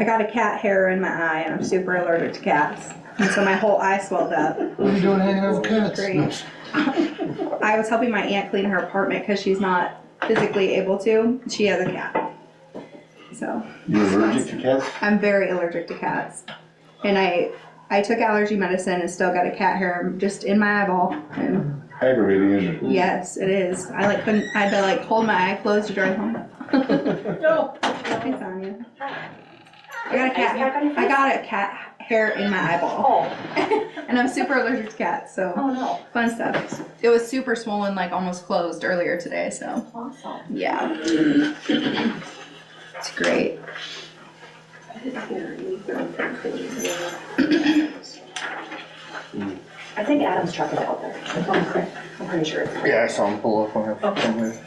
I got a cat hair in my eye and I'm super allergic to cats. And so my whole eye swelled up. What are you doing hanging out with cats? Great. I was helping my aunt clean her apartment because she's not physically able to. She has a cat. So. You're allergic to cats? I'm very allergic to cats. And I took allergy medicine and still got a cat hair just in my eyeball. And Aggravating, isn't it? yes, it is. I had to like hold my eye closed to drive home. No. Thanks, Anya. I got a cat hair in my eyeball. Oh. And I'm super allergic to cats, so Oh no. fun stuff. It was super swollen, like almost closed earlier today, so Awesome. yeah. It's great. I didn't hear I think Adam's truck is out there. I'm pretty sure. Yeah, I saw him pull up on it. Okay.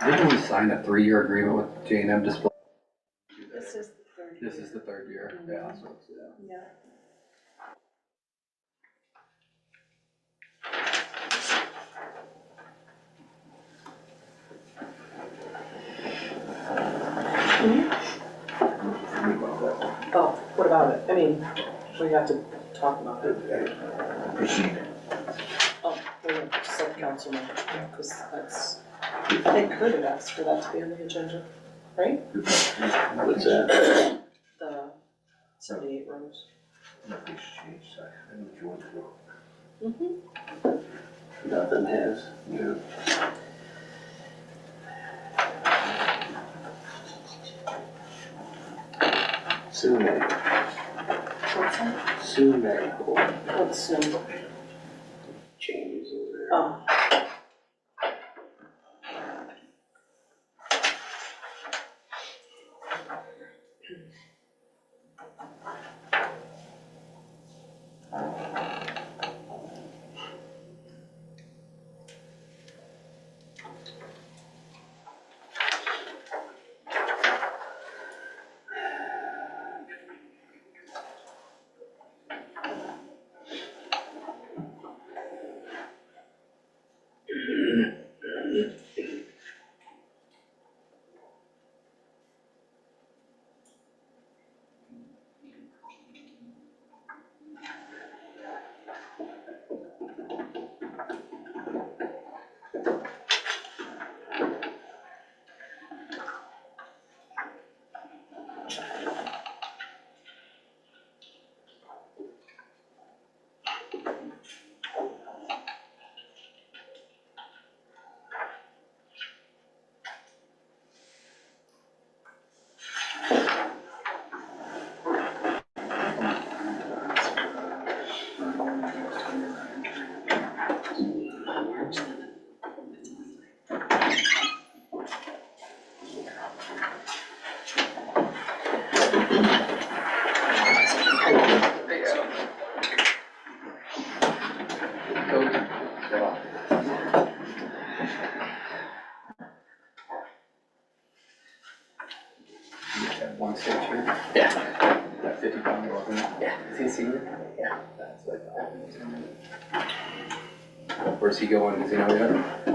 Didn't we sign a 3-year agreement with J&M Display? This is the third. This is the 3rd year, yeah, so it's, yeah. Yeah. Oh, what about it? I mean, we have to talk about it. Proceed. Oh, we're gonna just let the council know, because that's, I think Kurt had asked for that to be on the agenda, right? What's that? The 78 rooms. Nothing's changed, I know what you want to do. Mm-hmm. Nothing has. Yeah. Soon may. What's that? Soon may. What's soon? Changes over there. Oh. One station? Yeah. That 50-pound wasn't it? Yeah. Is he a senior? Yeah. That's like, where's he going? Does he know yet? I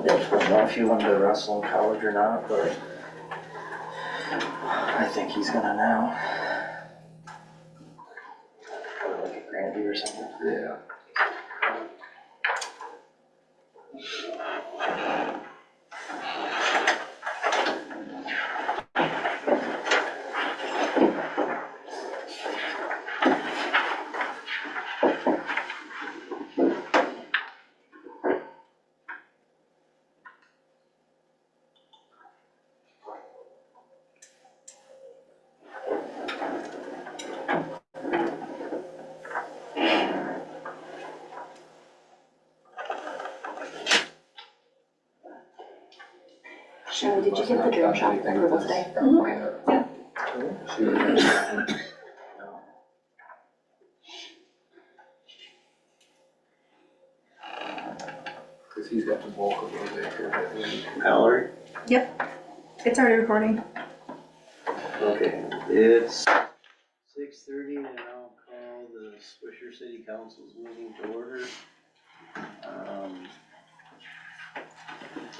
don't know if he wanted to wrestle in college or not, but I think he's gonna now. Probably like at Grandview or something. Yeah. Shelley, did you get the drone shot approval today? Yeah. She was. Cause he's got the bulk of those acres. Mallory? It's already recording. Okay, it's 6:30 and I'll call the Swisher City Council's meeting to order.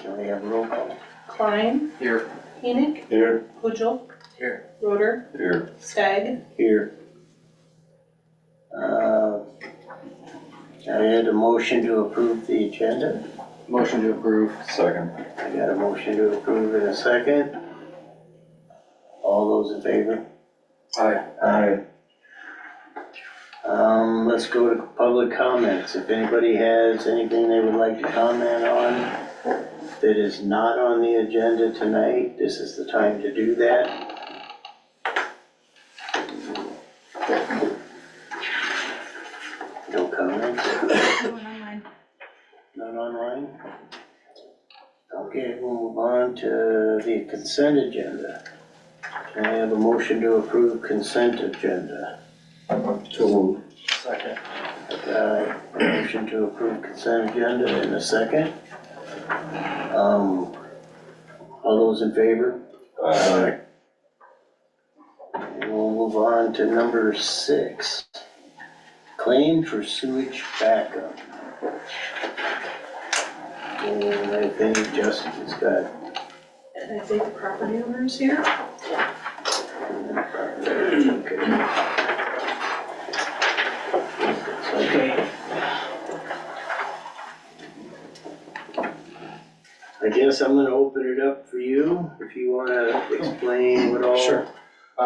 Can we have a roll call? Klein, Here. Enoch, Here. Pujol. Here. Roder, Here. Stagg, Here. I had a motion to approve the agenda. Motion to approve. Second. I got a motion to approve in a second. All those in favor? Aye. Aye. Let's go to public comments. If anybody has anything they would like to comment on that is not on the agenda tonight, this is the time to do that. No comments? Going online. None online? Okay, we'll move on to the consent agenda. Can I have a motion to approve consent agenda? Second. A motion to approve consent agenda in a second. All those in favor? Aye. And we'll move on to number 6. Claim for sewage backup. And I think Justin's got. and I think the property owner is here. Okay. I guess I'm gonna open it up for you, if you wanna explain what all Sure.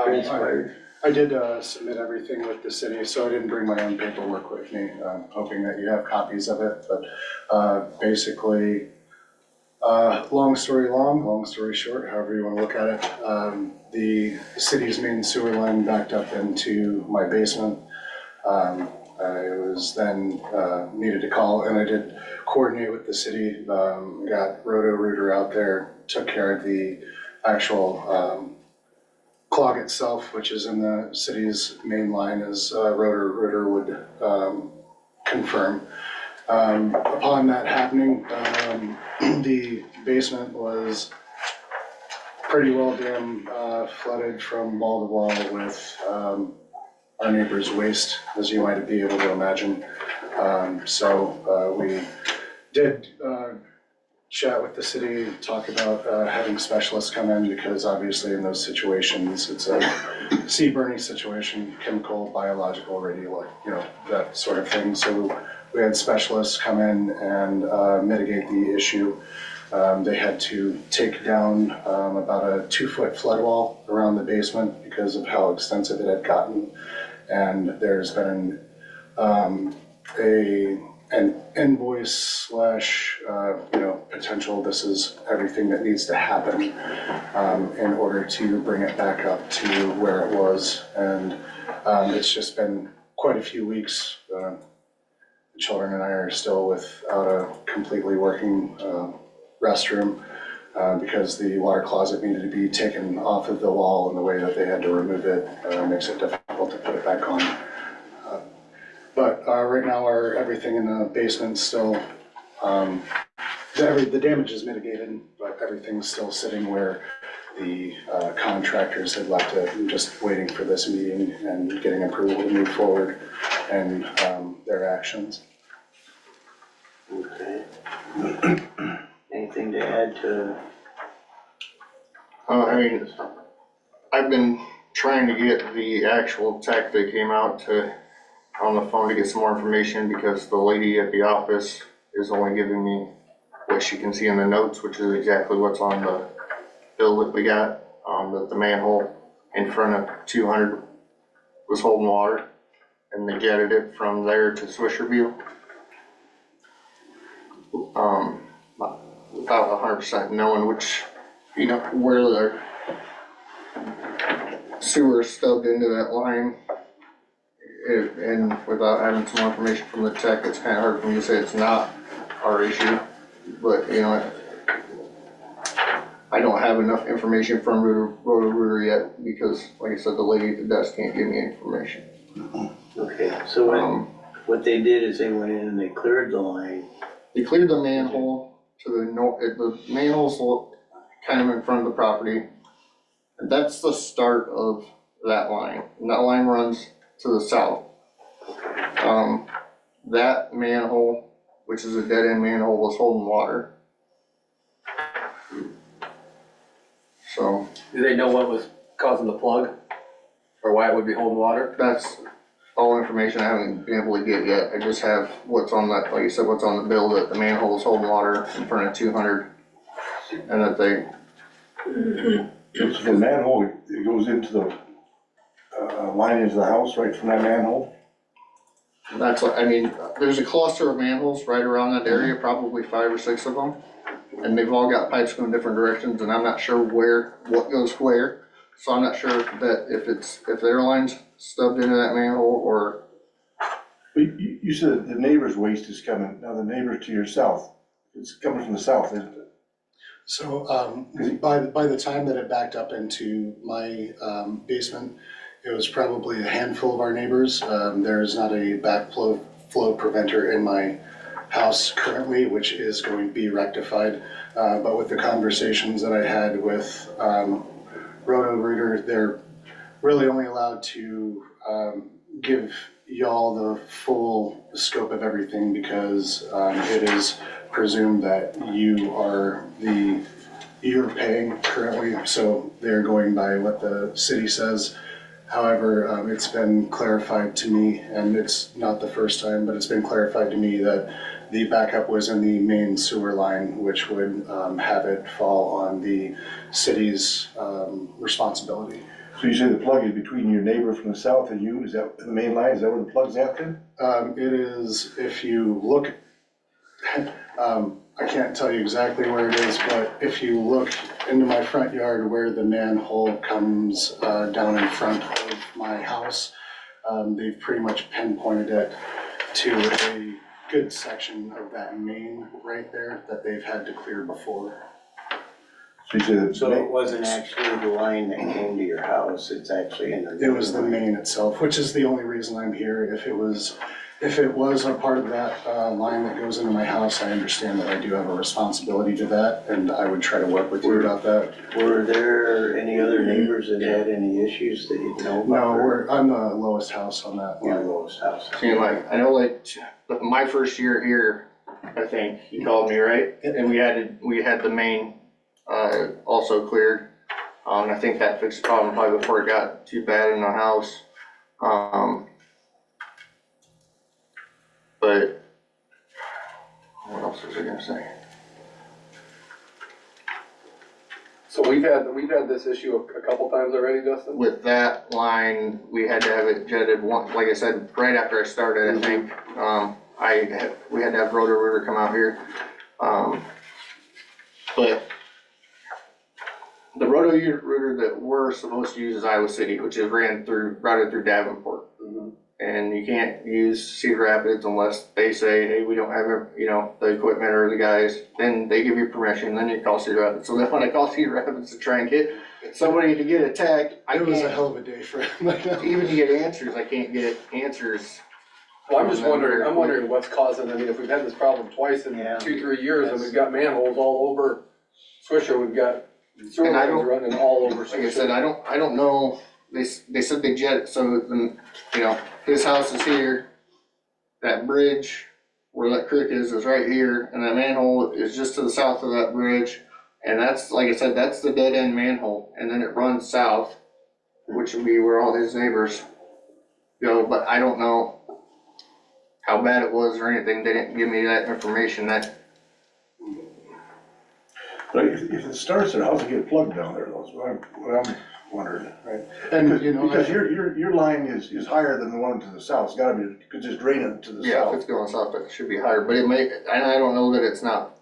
transpired. I did submit everything with the city, so I didn't bring my own paperwork with me, hoping that you have copies of it, but basically, long story long, long story short, however you want to look at it, the city's main sewer line backed up into my basement. I was then needed to call, and I did coordinate with the city, got Roto-Rooter out there, took care of the actual clog itself, which is in the city's main line, as Roto-Rooter would confirm. Upon that happening, the basement was pretty well flooded from wall to wall with our neighbor's waste, as you might be able to imagine. So we did chat with the city, talk about having specialists come in, because obviously in those situations, it's a seed burning situation, chemical, biological, radio, that sort of thing. So we had specialists come in and mitigate the issue. They had to take down about a 2-foot flood wall around the basement because of how extensive it had gotten. And there's been an invoice slash, potential, this is everything that needs to happen in order to bring it back up to where it was. And it's just been quite a few weeks. The children and I are still without a completely working restroom because the water closet needed to be taken off of the wall, and the way that they had to remove it makes it difficult to put it back on. But right now, everything in the basement's still, the damage is mitigated, but everything's still sitting where the contractors had left it, and just waiting for this meeting and getting approval to move forward and their actions. Okay. Anything to add to? I've been trying to get the actual tech that came out on the phone to get some more information, because the lady at the office is only giving me what she can see in the notes, which is exactly what's on the bill that we got, that the manhole in front of 200 was holding water, and they jetted it from there to Swisher View. Without 100% knowing where the sewer is stubbed into that line. And without having some more information from the tech, it's kind of hard for me to say it's not our issue, but I don't have enough information from Roto-Rooter yet, because, like I said, the lady at the desk can't give me information. Okay, so what they did is they went in and they cleared the line. They cleared the manhole to the north, the manhole's kind of in front of the property. And that's the start of that line, and that line runs to the south. That manhole, which is a dead end manhole, was holding water. So Do they know what was causing the plug? Or why it would be holding water? that's all information I haven't been able to get yet. I just have what's on that, like you said, what's on the bill, that the manhole is holding water in front of 200. And that they, So the manhole, it goes into the, line into the house right from that manhole? that's what, I mean, there's a cluster of manholes right around that area, probably 5 or 6 of them. And they've all got pipes going different directions, and I'm not sure what goes where. So I'm not sure that if their line's stubbed into that manhole or, But you said the neighbor's waste is coming, now the neighbor to your south, it's coming from the south, isn't it? So, by the time that it backed up into my, basement, it was probably a handful of our neighbors. There's not a backflow preventer in my house currently, which is going to be rectified. But with the conversations that I had with, Roto-Rooter, they're really only allowed to, give y'all the full scope of everything, because, it is presumed that you're paying currently, so they're going by what the city says. However, it's been clarified to me, and it's not the first time, but it's been clarified to me that the backup was in the main sewer line, which would have it fall on the city's responsibility. So you say the plug is between your neighbor from the south and you, is that the main line, is that where the plug's at then? It is, if you look, I can't tell you exactly where it is, but if you look into my front yard where the manhole comes down in front of my house, they've pretty much pinpointed it to a good section of that main right there that they've had to clear before. So you say that. So it wasn't actually the line that came to your house, it's actually in the. It was the main itself, which is the only reason I'm here. If it was a part of that line that goes into my house, I understand that I do have a responsibility to that, and I would try to work with you about that. Were there any other neighbors that had any issues that you know about? No, I'm the lowest house on that Your line. lowest house. see, like, I know, like, my first year here, I think, you called me, right? And we had the main, also cleared. I think that fixed the problem probably before it got too bad in the house. But, what else was I gonna say? So we've had this issue a couple times already, Justin? With that line, we had to have it jetted one, like I said, right after I started, I think. We had to have Roto-Rooter come out here. But the Roto-Rooter that we're supposed to use is Iowa City, which is routed through Davenport. And you can't use Cedar Rapids unless they say, hey, we don't have, the equipment or the guys. Then they give you permission, then you call Cedar Rapids. So then when I call Cedar Rapids to try and get somebody to get a tech, It was a hell of a day for him. even to get answers, I can't get answers. Well, I'm wondering what's causing, I mean, if we've had this problem twice in Yeah. 2-3 years, and we've got manholes all over Swisher, we've got sewer And I lines don't- running all over Like I said, Swisher. I don't know, they said they jet it, so then, his house is here. That bridge where that creek is right here, and that manhole is just to the south of that bridge. And that's, like I said, that's the dead end manhole, and then it runs south, which would be where all his neighbors go, but I don't know how bad it was or anything, they didn't give me that information, that, But if it starts there, how's it get plugged down there, though, is what I'm wondering. Right. And, Because your line is higher than the one to the south, it's gotta be, could just drain it to the yeah, if south. it's going south, it should be higher, but it may, and I don't know that it's not,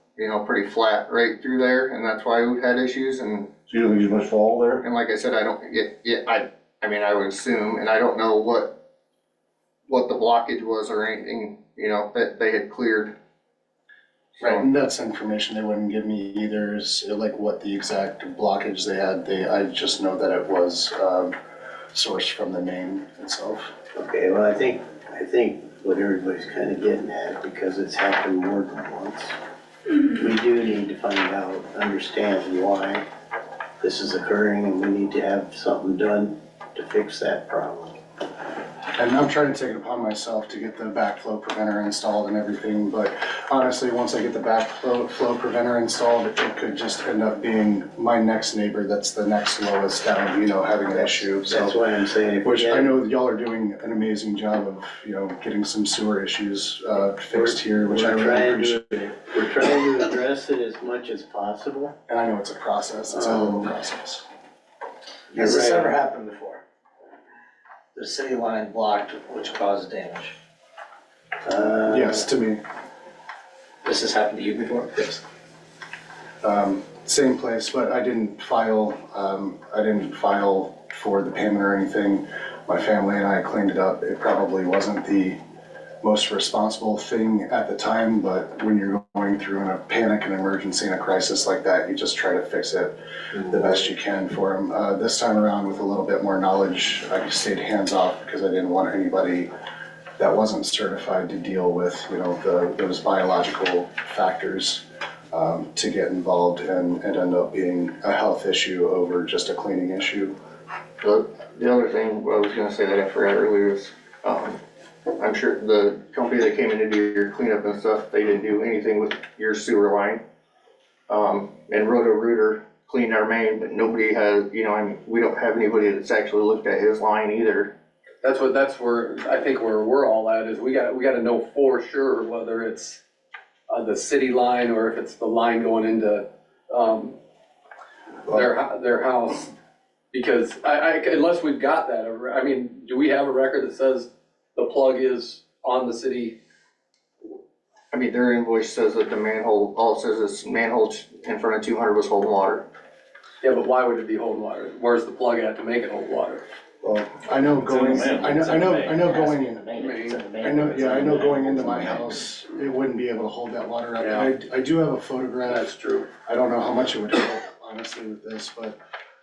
pretty flat right through there, and that's why we've had issues, and So you don't think there's much fall there? And like I said, I don't, I mean, I would assume, and I don't know what the blockage was or anything, that they had cleared. Right, and that's information they wouldn't give me either, is like what the exact blockage they had. I just know that it was sourced from the main itself. Okay, well, I think what everybody's kind of getting at, because it's happened more than once, we do need to find out, understand why this is occurring, and we need to have something done to fix that problem. And I'm trying to take it upon myself to get the backflow preventer installed and everything, but honestly, once I get the backflow preventer installed, it could just end up being my next neighbor that's the next lowest down, having an issue, so. That's why I'm saying if we Which get I know that y'all are doing an amazing job of, getting some sewer issues fixed here, which I really appreciate. We're trying to address it as much as possible. And I know it's a process, it's a whole process. Has You're this right. ever happened before? The city line blocked, which caused damage. Yes, to me. This has happened to you before? Yes. Same place, but I didn't file for the payment or anything. My family and I cleaned it up. It probably wasn't the most responsible thing at the time, but when you're going through in a panic and emergency and a crisis like that, you just try to fix it the best you can for them. This time around, with a little bit more knowledge, I stayed hands off because I didn't want anybody that wasn't certified to deal with, those biological factors to get involved and end up being a health issue over just a cleaning issue. But the other thing I was gonna say that I forgot earlier is, I'm sure the company that came in to do your cleanup and stuff, they didn't do anything with your sewer line. And Roto-Rooter cleaned our main, but nobody has, we don't have anybody that's actually looked at his line either. That's where, I think where we're all at is we gotta know for sure whether it's the city line or if it's the line going into, their house. Because unless we've got that, do we have a record that says the plug is on the city? Their invoice says that the manhole, all it says is manhole in front of 200 was holding water. Yeah, but why would it be holding water? Where's the plug at to make it hold water? Well, I know going, I know going in. I know going into my house, it wouldn't be able to hold that water up. Yeah. I do have a photograph. That's true. I don't know how much it would help, honestly, with this, but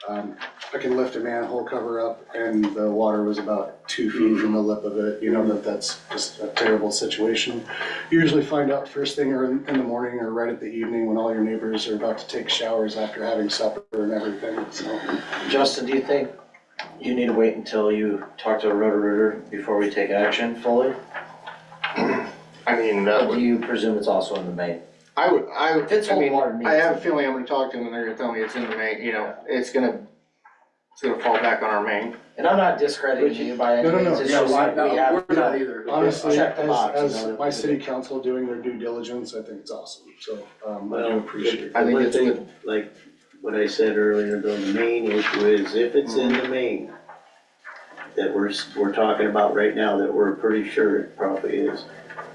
I can lift a manhole cover up and the water was about 2 feet from the lip of it. That's just a terrible situation. You usually find out first thing or in the morning or right at the evening when all your neighbors are about to take showers after having supper and everything, so. Justin, do you think you need to wait until you talk to a Roto-Rooter before we take action fully? That Or would. do you presume it's also in the main? If it's holding water, it I needs have to a feeling I'm gonna talk to them and they're gonna tell me it's in the main, it's gonna fall back on our main. And I'm not discrediting you by any No, means, it's no, just like we have. We're not either. Honestly, Check the box, as that my we city do. council doing their due diligence, I think it's awesome, so, I do Well, appreciate it. I think one it's thing, good. like what I said earlier, though, the main issue is if it's in the main that we're talking about right now, that we're pretty sure it probably is,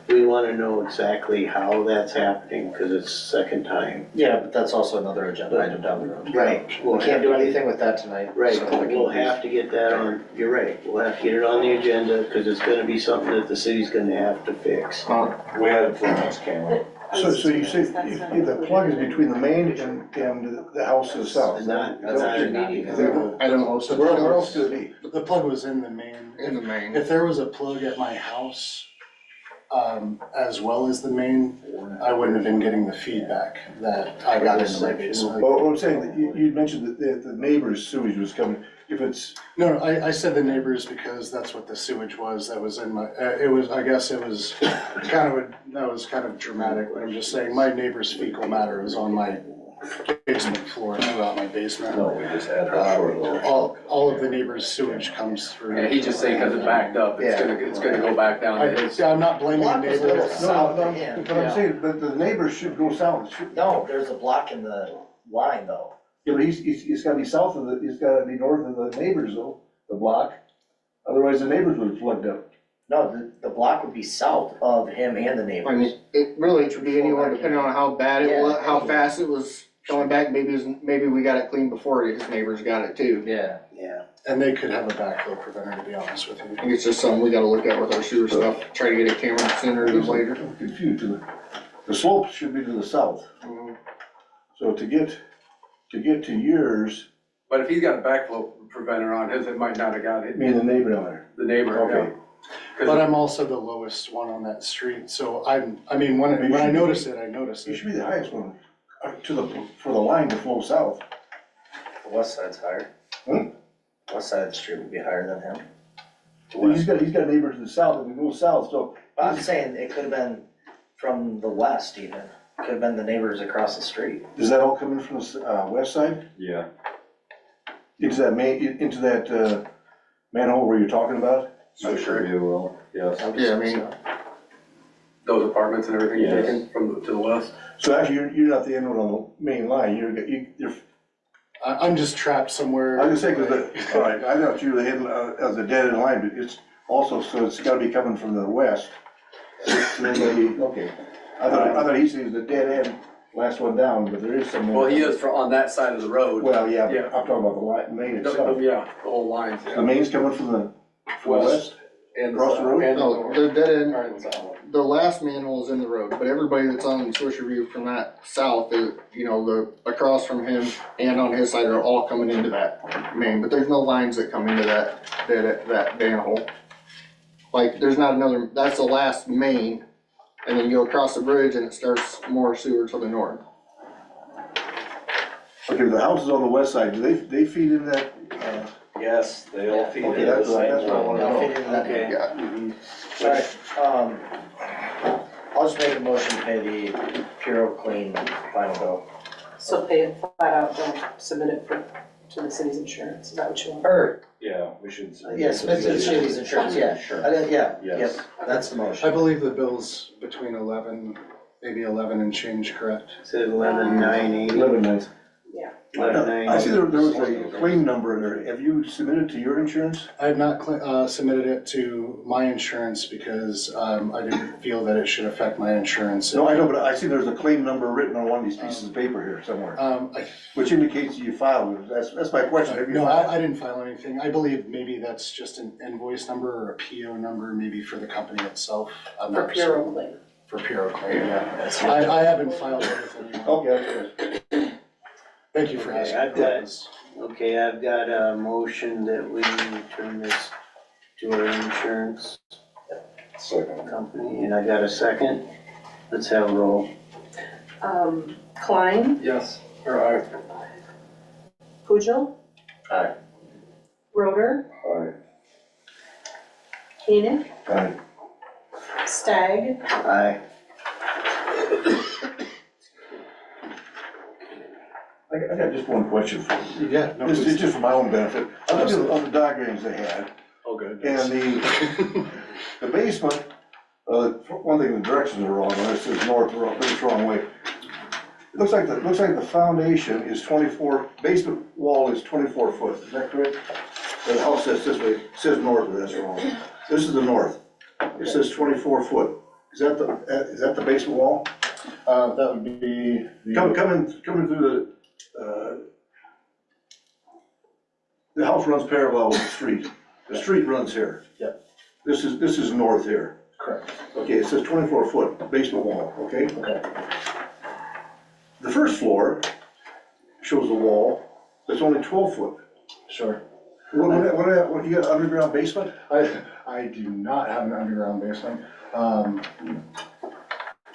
we wanna know exactly how that's happening, cause it's second time. Yeah, but that's also another agenda item down the road. Right. We can't do anything with that tonight. Right, so- we'll have to get that on, you're right, we'll have to get it on the agenda, cause it's gonna be something that the city's gonna have to fix. We had it for the next camera. So you say if the plug is between the main and the house to the south? And not Is that what you're- immediately. is that- I don't know. So where else could it be? The plug was in the main. In the main. If there was a plug at my house, as well as the main, I wouldn't have been getting the feedback that I got in my basement. Well, what I'm saying, that you mentioned that the neighbor's sewage was coming, if it's, No, I said the neighbors because that's what the sewage was that was in my, I guess it was that was kind of dramatic, but I'm just saying my neighbor's fecal matter was on my basement floor throughout my basement. no, we just had her short little. All of the neighbors' sewage comes through. Yeah, he just saying because it backed up, it's gonna go back down. I'm not blaming the Block was a little neighbors. south No, of him. but I'm saying, but the neighbors should go south. No, there's a block in the line though. Yeah, but he's gotta be south of he's gotta be north of the neighbors though, the block. Otherwise, the neighbors would have plugged up. No, the block would be south of him and the neighbors. It really could be anywhere depending on how bad it was, how fast it was going back. Maybe we got it clean before his neighbors got it too. Yeah. Yeah, And they could have a backflow preventer, to be honest with I you. think it's just something we gotta look at with our sewer stuff, try to get it camera sooner than later. I'm confused. the slope should be to the south. So to get to yours, But if he's got a backflow preventer on his, it might not have got I it, mean, the neighbor down there. the neighbor, Okay. yeah. But I'm also the lowest one on that street, so I mean, when I notice it, I notice You it. should be the highest one, for the line to flow south. The west side's higher. West side of the street would be higher than him. He's got a neighbor to the south, and we go south, so. But I'm saying it could have been from the west even. Could have been the neighbors across the street. Does that all come in from the, west side? Yeah. Into that manhole where you're talking about? Swisher view will, yes. Yeah, I mean, Those apartments and everything Yes. taken from, to the west. So actually, you're not the end one on the main line, you're, I'm just trapped somewhere. I was gonna say, cause all right, I thought you were hitting, as a dead end line, but it's also, so it's gotta be coming from the west. So then okay, I thought he said it was a dead end, last one down, but there is some. Well, he is on that side of the road. Well, yeah, but Yeah. I'm talking about the line, main itself. Yeah, the whole lines, The yeah. main's coming from the west? And Across the road? and no, the dead end, Or the south. the last manhole is in the road, but everybody that's on Swisher View from that south, is, you know, the, across from him and on his side are all coming into that main, but there's no lines that come into that manhole. Like, there's not another, that's the last main, and then you go across the bridge and it starts more sewer to the north. Okay, the houses on the west side, do they feed into that, Yes, they all feed Okay, into the that's what I same wanted one. to know. Fit into that. Okay. Yeah. Alright, I'll just make a motion to pay the Puro Clean final bill. So pay it flat out, don't submit it to the city's insurance, is that what you want? Or, Yeah, we should. yeah, submit to the city's insurance, yeah. Sure. Yeah, Yes. yep, that's the I motion. believe the bill's between 11, maybe 11 and change, correct? Said 11,980, 11 nights? 11,980. I see there was a claim number in there, have you submitted to your insurance? I have not submitted it to my insurance because I didn't feel that it should affect my insurance. No, I know, but I see there's a claim number written on one of these pieces of paper here somewhere, I which indicates you filed, that's my question, have you No, filed? I didn't file anything. I believe maybe that's just an invoice number or a PO number, maybe for the company itself. I'm For not Puro certain. Clean. For Puro Claim, yeah. I haven't filed anything. Okay, Thank you for Okay, asking. I've got a motion that we return this to our insurance company, and I got a second. Let's have a roll. Klein, Yes, or Pujol. Aye. Roder, Alright. Enoch, Aye. Stagg, Aye. I got just one question for you. Yeah, no, This is please. just for my own benefit. I looked at all the diagrams they had, Oh, good. and the basement, one thing, the directions are wrong, it says north, but it's the wrong way. It looks like the foundation is 24, basement wall is 24 foot, is that correct? The house says this way, it says north, but that's wrong. This is the north, it says 24 foot. Is that the basement wall? That would be. Coming through the house runs parallel with the street. The street runs here. Yep. This is north here. Correct. Okay, it says 24 foot basement wall, okay? Okay. The first floor shows a wall that's only 12 foot. Sure. What, you got underground basement? I do not have an underground basement.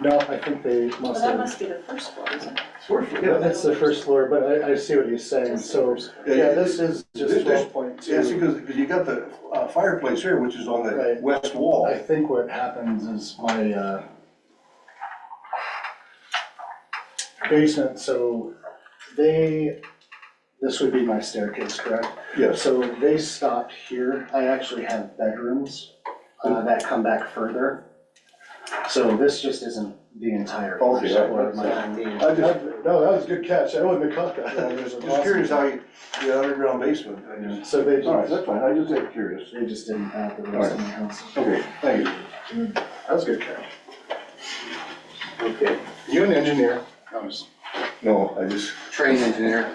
No, I think they well, must that have. must be the first floor, isn't it? Yeah, that's the first floor, but I see what he's saying, so, yeah, this is just This- 12.2. Yeah, see, because you got the fireplace here, which is on the Right. west wall. I think what happens is my basement, so this would be my staircase, correct? Yes. So they stopped here. I actually have bedrooms that come back further. So this just isn't the entire Okay, first floor of my home. No, that was a good catch. I wouldn't have caught that. Just curious how you get underground basement. So they All right, just, that's fine, I just get curious. they just didn't have the rest of my house. Okay, thank you. That was a good catch. Okay. You an engineer? I was. No, I just. train engineer.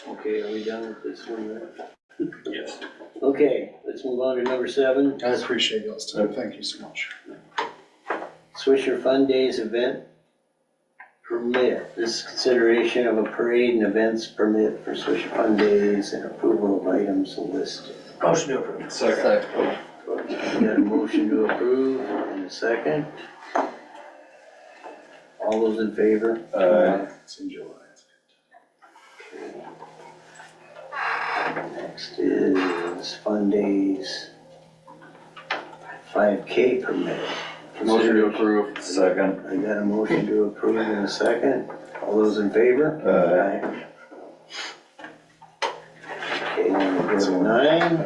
Okay, are we done with this one then? Yes. Okay, let's move on to number 7. I appreciate y'all's time. Thank you so much. Swisher Fun Days event permit. This is consideration of a parade and events permit for Swisher Fun Days and approval of items listed. Motion to approve. Second. We got a motion to approve and a second. All those in favor? It's in July. Next is Fun Days 5K permit. Motion to approve. Second. I got a motion to approve in a second. All those in favor? Okay, then we go to 9,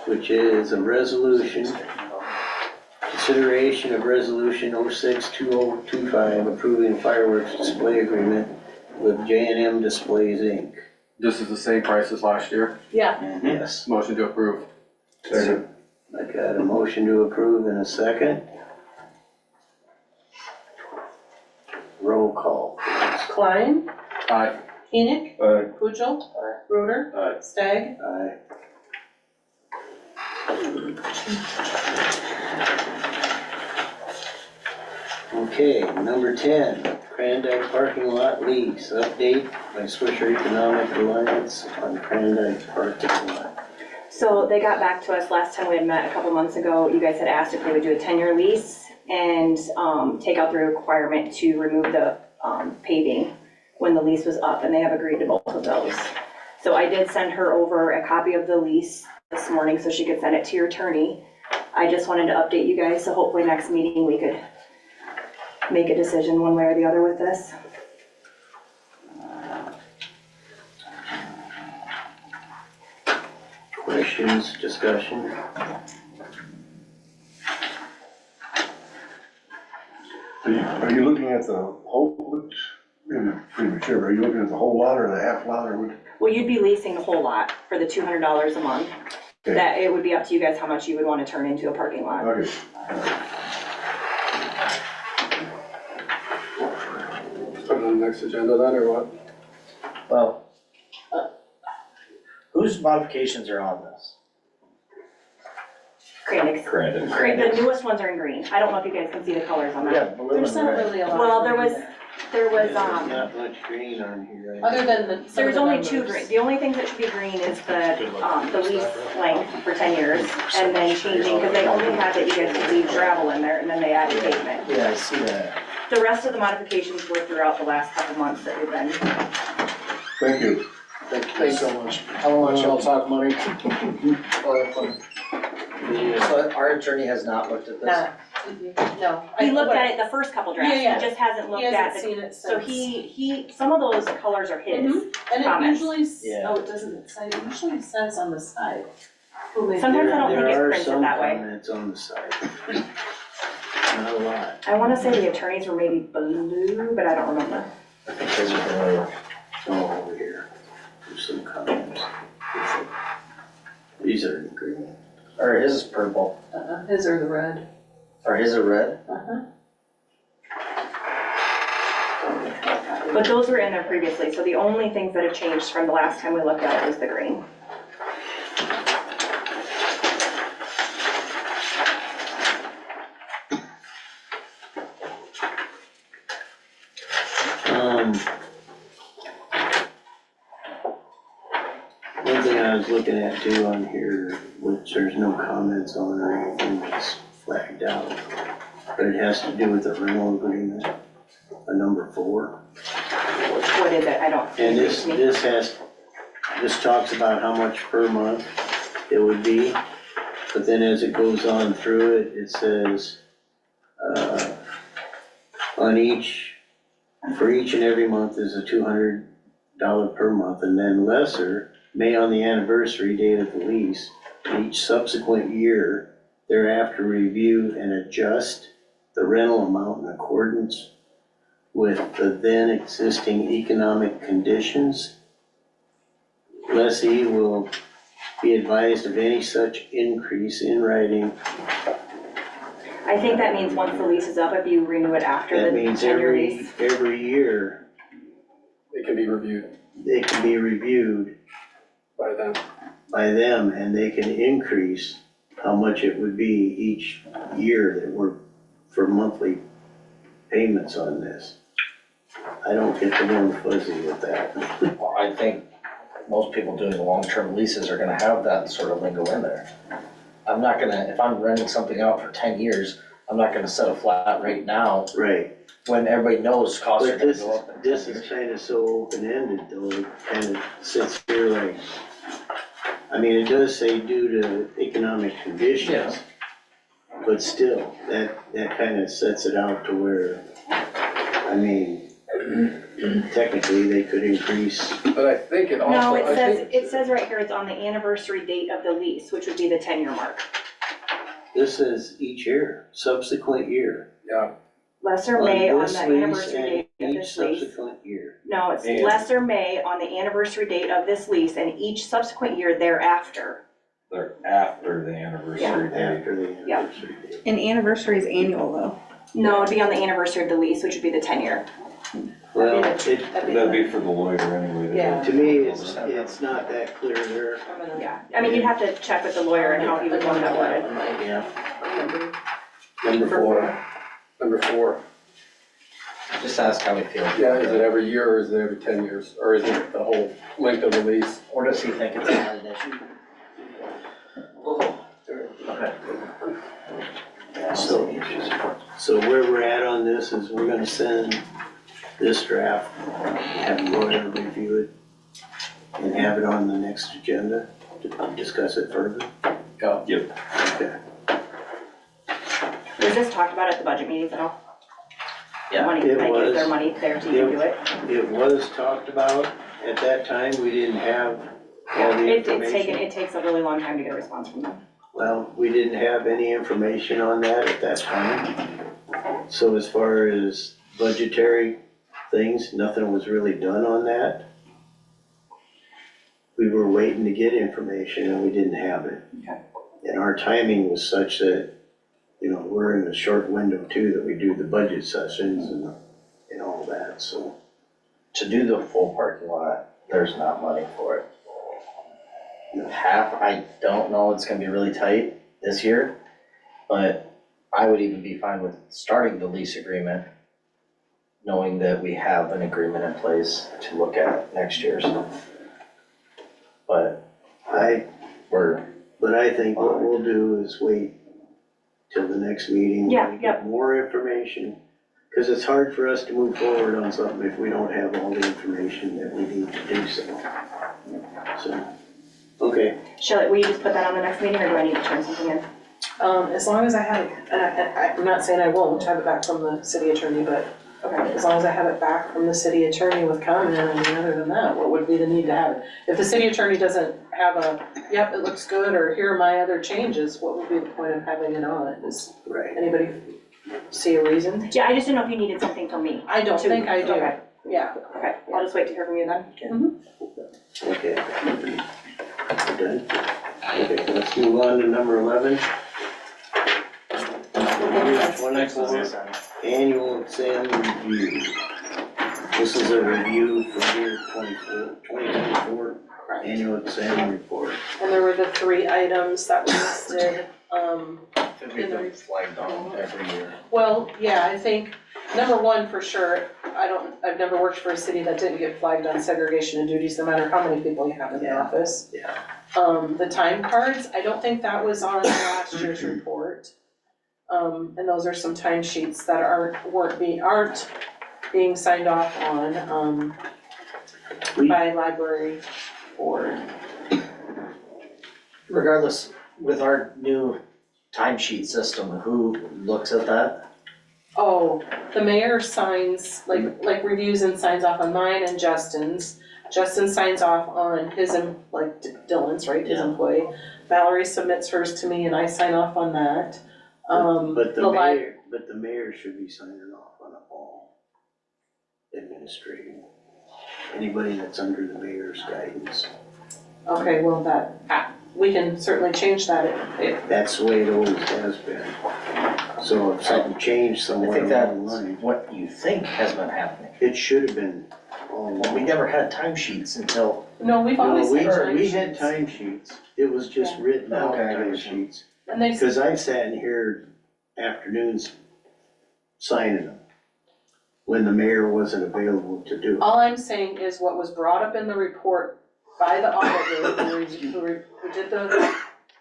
which is a resolution. Consideration of resolution 06-2025 approving fireworks display agreement with J&M Displays Inc. This is the same price as last year. Yeah, Yes, Motion to approve. Second. I got a motion to approve in a second. Roll call, please. Klein, Aye. Enoch, Aye. Pujol, Roder, Aye. Stagg, Aye. Okay, number 10, Crandyke parking lot lease, update by Swisher Economic Alliance on Crandyke parking lot. So they got back to us last time we had met a couple months ago. You guys had asked if they would do a 10-year lease and take out the requirement to remove the paving when the lease was up, and they have agreed to both of those. So I did send her over a copy of the lease this morning so she could send it to your attorney. I just wanted to update you guys, so hopefully next meeting we could make a decision one way or the other with this. Questions, discussion? Are you looking at the whole, maybe premature, but are you looking at the whole lot or the half lot or what? Well, you'd be leasing the whole lot for the $200 a month. Okay. That, it would be up to you guys how much you would want to turn into a parking lot. Okay. Put it on the next agenda then, or what? Well, whose modifications are on this? Cranix. Granted. The newest ones are in green. I don't know if you guys can see the colors on that. Blue there's and not red. really a lot. Well, of there was, green there was, Not much green on here. other than the, some of there's the only numbers. 2 green. The only thing that should be green is the lease length for 10 years and then changing, because they only had that you guys could leave gravel in there and then they added pavement. Yeah, I see that. The rest of the modifications were throughout the last couple months that we've been. Thank you. Thanks so much. I don't want y'all to talk money. So our attorney has not looked at this? No. He looked at it the first couple drafts, he Yeah, yeah. just hasn't looked He at hasn't the. seen it So since. some of those colors are his. And it comments. usually, Yeah. oh, it doesn't say, it usually says on the side. who made Sometimes I it. don't think it's printed that way. There are some comments on the side. Not a lot. I wanna say the attorneys were maybe blue, but I don't remember. I think his are blue. Oh, over here, there's some comments. These are in green. Or his is purple, His are the red. or his are red? But those were in there previously, so the only things that have changed from the last time we looked at it was the green. One thing I was looking at too on here, which there's no comments on or anything that's flagged out, but it has to do with the rental agreement, number 4. What is it? I don't. And this talks about how much per month it would be, but then as it goes on through it, it says, for each and every month is a $200 per month, and then lesser may on the anniversary date of the lease, each subsequent year thereafter review and adjust the rental amount in accordance with the then existing economic conditions. Lessee will be advised of any such increase in writing. I think that means once the lease is up, if you renew it after That the means 10-year lease. every year, It can be reviewed it can be reviewed by them. by them, and they can increase how much it would be each year that we're for monthly payments on this. I don't get the warm fuzzy with that. Well, I think most people doing long-term leases are gonna have that sort of lingo in there. I'm not gonna, if I'm renting something out for 10 years, I'm not gonna set a flat rate now Right, when everybody knows costs are but gonna this, go up in 10 this years. is kinda so open-ended though, it kinda sits here like, I mean, it does say due to economic conditions. Yeah. But still, that kinda sets it out to where, I mean, technically, they could increase, But I think it also, No, I think. it says right here, it's on the anniversary date of the lease, which would be the 10-year mark. this says each year, subsequent year. Yeah, Lesser may on this the lease anniversary and date of each this lease. subsequent year. No, it's And- lesser may on the anniversary date of this lease and each subsequent year thereafter. They're after the anniversary date. After the Yeah. anniversary date. An anniversary is annual though. No, it'd be on the anniversary of the lease, which would be the 10-year. Well, That'd be for the lawyer anyway. They Yeah. to me, it's not that clear there. I'm gonna. Yeah, I mean, you'd have to check with the lawyer and how he would want that worded. Yeah. Number Number four, number 4. Just ask how he feels. Yeah, is it every year or is it every 10 years? Or is it the whole length of the lease? Or does he think it's not an issue? Okay. so where we're at on this is we're gonna send this draft, have the lawyer review it, and have it on the next agenda to discuss it further. Yeah. Yep. Okay. Was this talked about at the budget meetings at all? Yeah. Money, It like, is there was. money there to do it? It was talked about, at that time, we didn't have all the It's taken, information. it takes a really long time to get a response from them. Well, we didn't have any information on that at that time. So as far as budgetary things, nothing was really done on that. We were waiting to get information and we didn't have it. Okay. And our timing was such that, you know, we're in a short window too, that we do the budget sessions and all that, so. To do the full parking lot, there's not money for it. Half, I don't know, it's gonna be really tight this year, but I would even be fine with starting the lease agreement, knowing that we have an agreement in place to look at next year's. But I we're, think what we'll do is wait till the next meeting. Yeah, when we get more information. Cause it's hard for us to move forward on something if we don't have all the information that we need to do so. So, okay, Shelley, will you just put that on the next meeting or do I need to turn something in? As long as I have, I'm not saying I won't have it back from the city attorney, but Okay. as long as I have it back from the city attorney with comment, I mean, other than that, what would be the need to have it? If the city attorney doesn't have a, yep, it looks good, or here are my other changes, what would be the point of having it on it? Does right. anybody see a reason? Yeah, I just didn't know if you needed something from me. I don't think I do, Okay, yeah. okay, I'll just wait to hear from you then. Okay. We're done? Okay, let's move on to number 11. next is this, Annual exam review. This is a review for year 2024, annual exam report. And there were the 3 items that were listed, we've been flagged on every year. well, yeah, I think, number 1 for sure, I've never worked for a city that didn't get flagged on segregation of duties, no matter how many people you have in the Yeah. office. Yeah. The time cards, I don't think that was on last year's report. And those are some time sheets that aren't being signed off on, by library board. Regardless, with our new timesheet system, who looks at that? Oh, the mayor signs, like reviews and signs off on mine and Justin's. Justin signs off on his, like Dylan's, right, his Yeah. employee. Valerie submits hers to me and I sign off on that. But the the mayor should be signing off on all administrative. Anybody that's under the mayor's guidance. Okay, well, we can certainly change that if That's the way it always has been. So if something changed I somewhere think along that's the line, what you think has been happening. it should have been all Well, we along. never had timesheets until, no, we've always No, had time we had sheets. time sheets. It was just written out Okay, I time got you. sheets. And they, Cause I've sat in here afternoons signing them when the mayor wasn't available to do it. All I'm saying is what was brought up in the report by the auditor who did the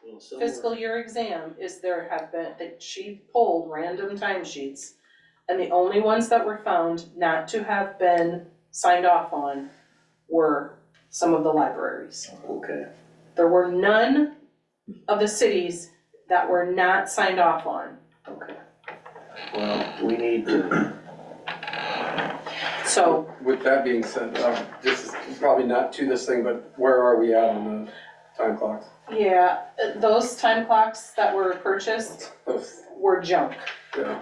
Well, somewhere- fiscal year exam is there have been, that she pulled random timesheets. And the only ones that were found not to have been signed off on were some of the libraries. Okay, There were none of the cities that were not signed off on. okay. Well, we need to, So, With that being said, this is probably not to this thing, but where are we at on the time clocks? yeah, those time clocks that were purchased Those- were junk. Yeah,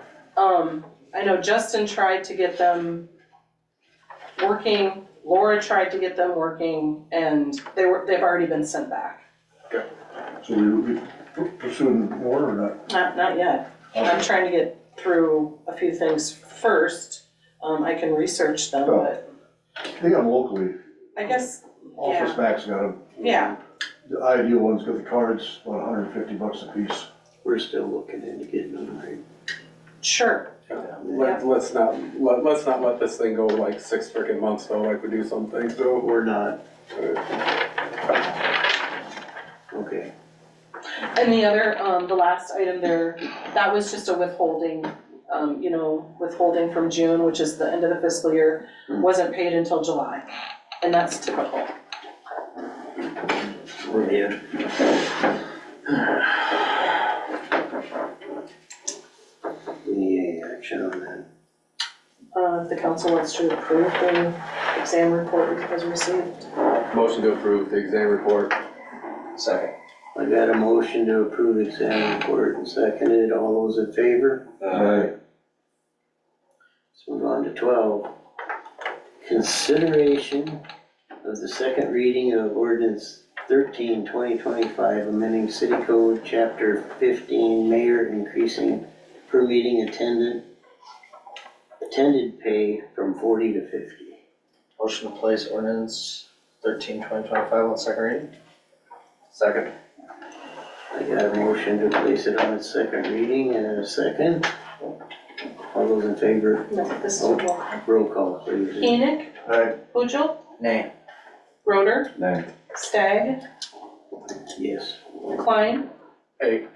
I know Justin tried to get them working, Laura tried to get them working, and they've already been sent back. So we pursuing more or not? Not yet. I'm trying to get through a few things first. I can research them, but They got them locally, I guess, Office Max got them. yeah, The ideal one's got the cards, about $150 a piece. we're still looking into getting them right. sure. let's not let this thing go like 6 freaking months though, like we do some things, so. We're not. Okay, And the other, the last item there, that was just a withholding, withholding from June, which is the end of the fiscal year, wasn't paid until July, and that's typical. reviewed. Any action on that? If the council wants to approve the exam report as received. Motion to approve the exam report. Second. I got a motion to approve exam report and seconded. All those in favor? Right. Let's move on to 12. Consideration of the second reading of ordinance 13, 2025, amending city code chapter 15, mayor increasing per meeting attended pay from 40 to 50. Motion to place ordinance 13, 2025 on second reading? Second. I got a motion to place it on its second reading and a second. All those in favor? No, this is a roll call. Roll call, please. Enoch, Aye. Pujol, Nay. Roder, Nay. Stagg, Yes. Klein, Hey,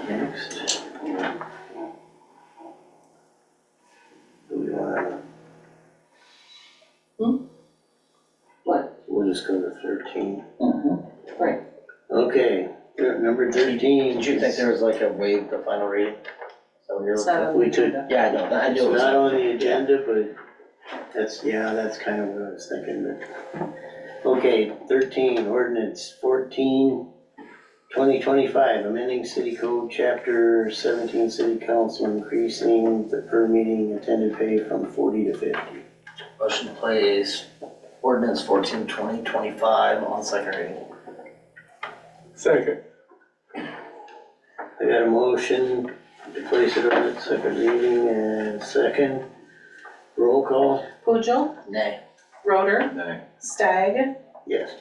Next. Do we wanna? What? We'll just go to 13. Right. Okay, number 13. Did you think there was like a waive the final reading? So you're It's not on the We could- agenda. Yeah, I know, I It's knew it was. not on the agenda, but that's kind of what I was thinking, but. Okay, 13, ordinance 14, 2025, amending city code chapter 17, city council increasing the per meeting attended pay from 40 to 50. Motion to place ordinance 14, 2025 on second reading. second. I got a motion to place it on its second reading and second. Roll call, Pujol, Nay. Roder, Nay. Stagg, yes.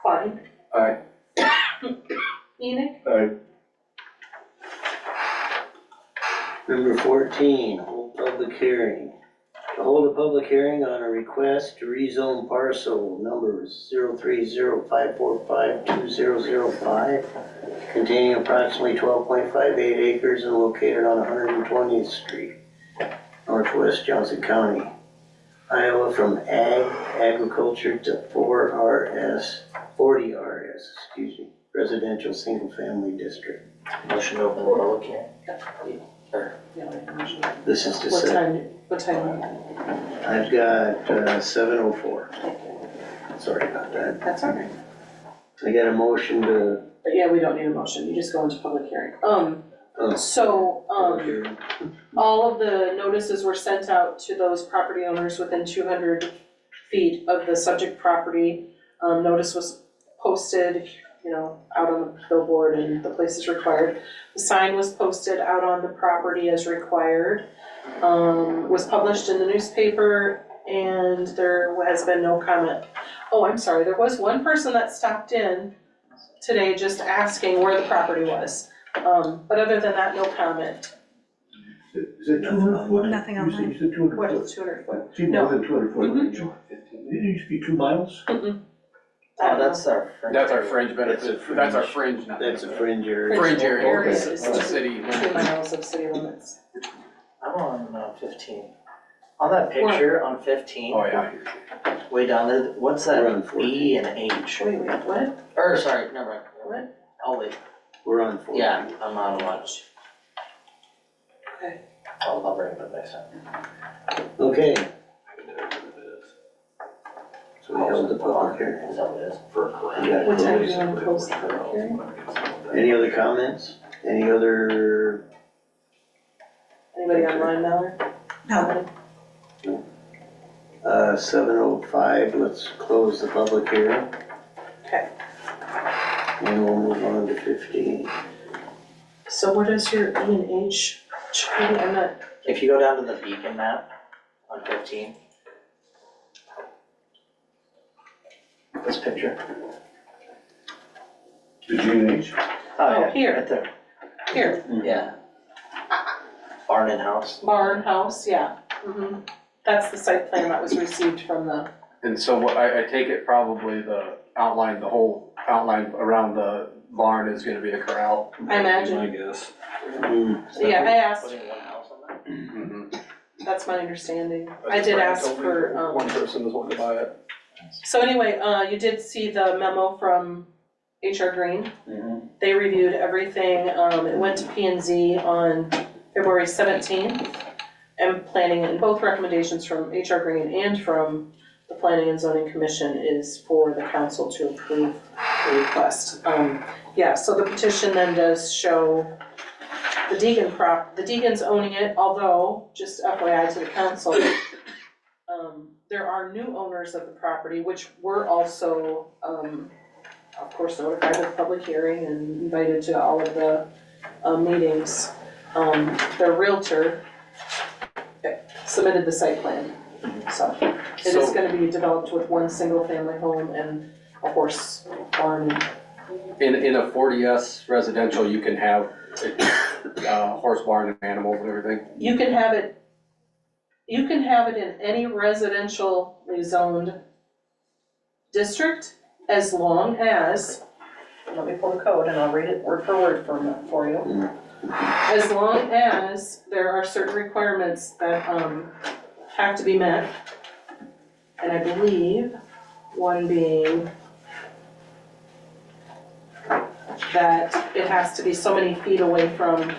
Klein, Aye. Enoch, Aye. Number 14, hold public hearing. To hold a public hearing on a request to rezone parcel numbers 03054520005 containing approximately 12.58 acres and located on 120th Street, Northwest Johnson County, Iowa, from agriculture to 40 RS, residential single-family district. Motion to open the public hearing. This is to what set, time? I've got 7:04. Sorry about that. That's all right. I got a motion to, But yeah, we don't need a motion, you just go into public hearing. All of the notices were sent out to those property owners within 200 feet of the subject property. Notice was posted, out on the billboard and the places required. The sign was posted out on the property as required, was published in the newspaper, and there has been no comment. Oh, I'm sorry, there was one person that stopped in, today just asking where the property was. But other than that, no comment. Is it 200 foot? Nothing on mine. You said 200 What foot. is 200 foot? See, more than 200 foot range. It used to be 2 miles? Oh, that's our. That's our fringe benefit, that's our fringe, not That's a fringe area. fringe area, Area is is the city. 2 miles of city limits. I'm on 15. On that picture on 15, Oh, yeah. way down there, what's We're on that 14. B and H? Wait, what? Or, sorry, never mind. What? Oh, wait, We're on 4. yeah, I'm not on much. Okay. I'll bring it up next time. Okay. So we held the public hearing. Is that what it is? You got What time do you closed. wanna close the public hearing? Any other comments? Any other, Anybody online, Mallory? No. 7:05, let's close the public hearing. Okay. And we'll move on to 15. So what is your E and H? I'm not, If you go down to the beacon map on 15. This picture. The G&H? Oh, here. Right there. here, Yeah. Barn and house. barn, house, yeah. That's the site plan that was received from the, And so what, I take it probably the whole outline around the barn is gonna be the corral. I imagine. I guess. Yeah, I asked, Putting one house on that? Mhm. that's my understanding. I did ask for, One person was wanting to buy it. so anyway, you did see the memo from HR Green. They reviewed everything, it went to P and Z on February 17th. And planning, and both recommendations from HR Green and from the Planning and Zoning Commission is for the council to approve the request. Yeah, so the petition then does show the Deegan's owning it, although, just FYI to the council, there are new owners of the property, which were also, of course, notified of the public hearing and invited to all of the meetings. Their realtor submitted the site plan, so it is gonna be developed with one single-family home and a horse barn. In a 40S residential, you can have horse barn and animals and everything. You can have it in any residentially zoned district as long as, let me pull the code and I'll read it word for word for you. As long as there are certain requirements that have to be met. And I believe one being that it has to be so many feet away from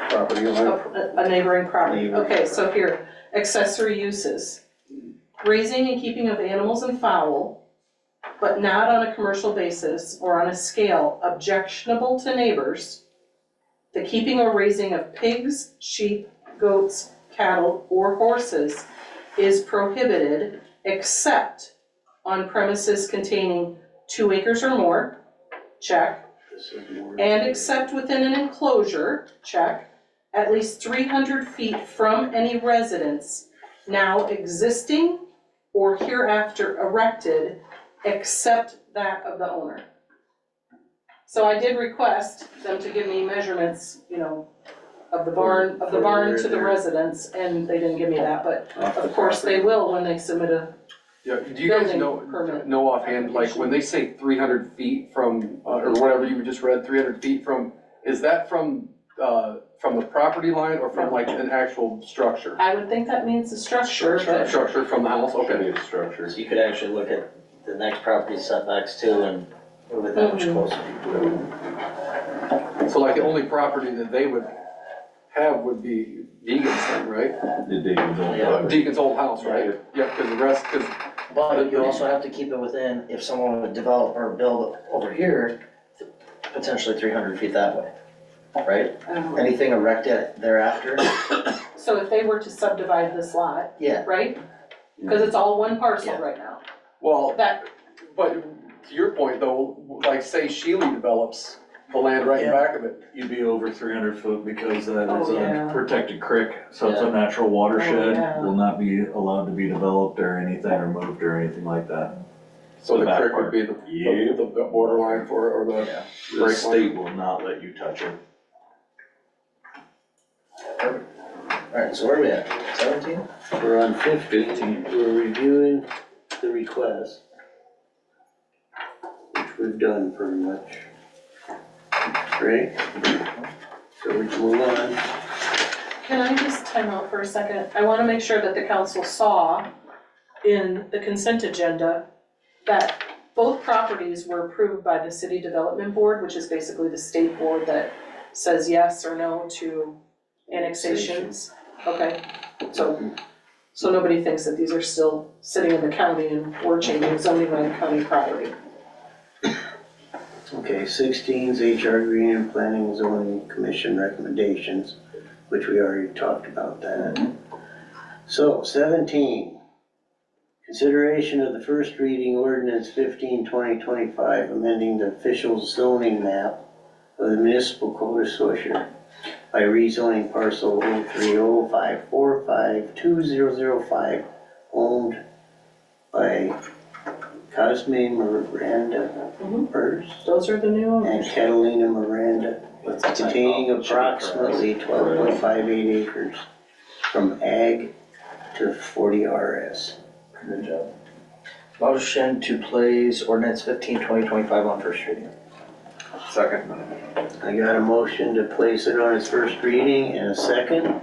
Property line. a neighboring property. Neighboring Okay, so here, accessory uses. Raising and keeping of animals and fowl, but not on a commercial basis or on a scale objectionable to neighbors. The keeping or raising of pigs, sheep, goats, cattle, or horses is prohibited except on premises containing 2 acres or more, check. This is more. And except within an enclosure, check, at least 300 feet from any residence now existing or hereafter erected, except that of the owner. So I did request them to give me measurements, of the barn to the residence, and they didn't give me that, but of course they will when they submit a, Yeah, do you guys Building permit know offhand, like, when they say 300 feet from, or whatever you just read, 300 feet from, is that from the property line or from like an actual structure? I would think that means the structure, but. Structure from the house, Should okay. be a structure. So you could actually look at the next property setbacks too and move it that much closer. So like the only property that they would have would be Deegan's then, right? The Deegan's old Yeah. property. Deegan's old house, right? Yeah, because the rest, because But you also have to keep it within, if someone would develop or build over here, potentially 300 feet that way, right? Anything erected thereafter, So if they were to subdivide this lot, yeah, right? Because it's all one parcel right now. well, That, but to your point though, like say Shealy develops the land right in back of it. You'd be over 300 foot because that is Oh, yeah. a protected creek, so it's Yeah. a natural watershed, yeah. will not be allowed to be developed or anything or moved or anything like that. So the back creek would part. be Yep. the borderline for it, or the Yeah. The break state will not let you touch it. Alright, so where are we at? 17? We're on 15, we're reviewing the request, which we've done pretty much. Right? So we can move on. Can I just time out for a second? I wanna make sure that the council saw in the consent agenda that both properties were approved by the city development board, which is basically the state board that says yes or no to annexations. Okay, so nobody thinks that these are still sitting in the county and we're changing zoning on county property. Okay, 16's HR Green and Planning and Zoning Commission recommendations, which we already talked about that. So 17, consideration of the first reading ordinance 15/2025, amending the official zoning map of the municipal code of Swisher by rezoning parcel 03054520005 owned by Cosme Miranda Burrs Those are the new and owners. Catalina Miranda, containing approximately 12.58 acres from ag to 40 RS. Good job. Motion to place ordinance 15/2025 on first reading. second. I got a motion to place it on its first reading and a second.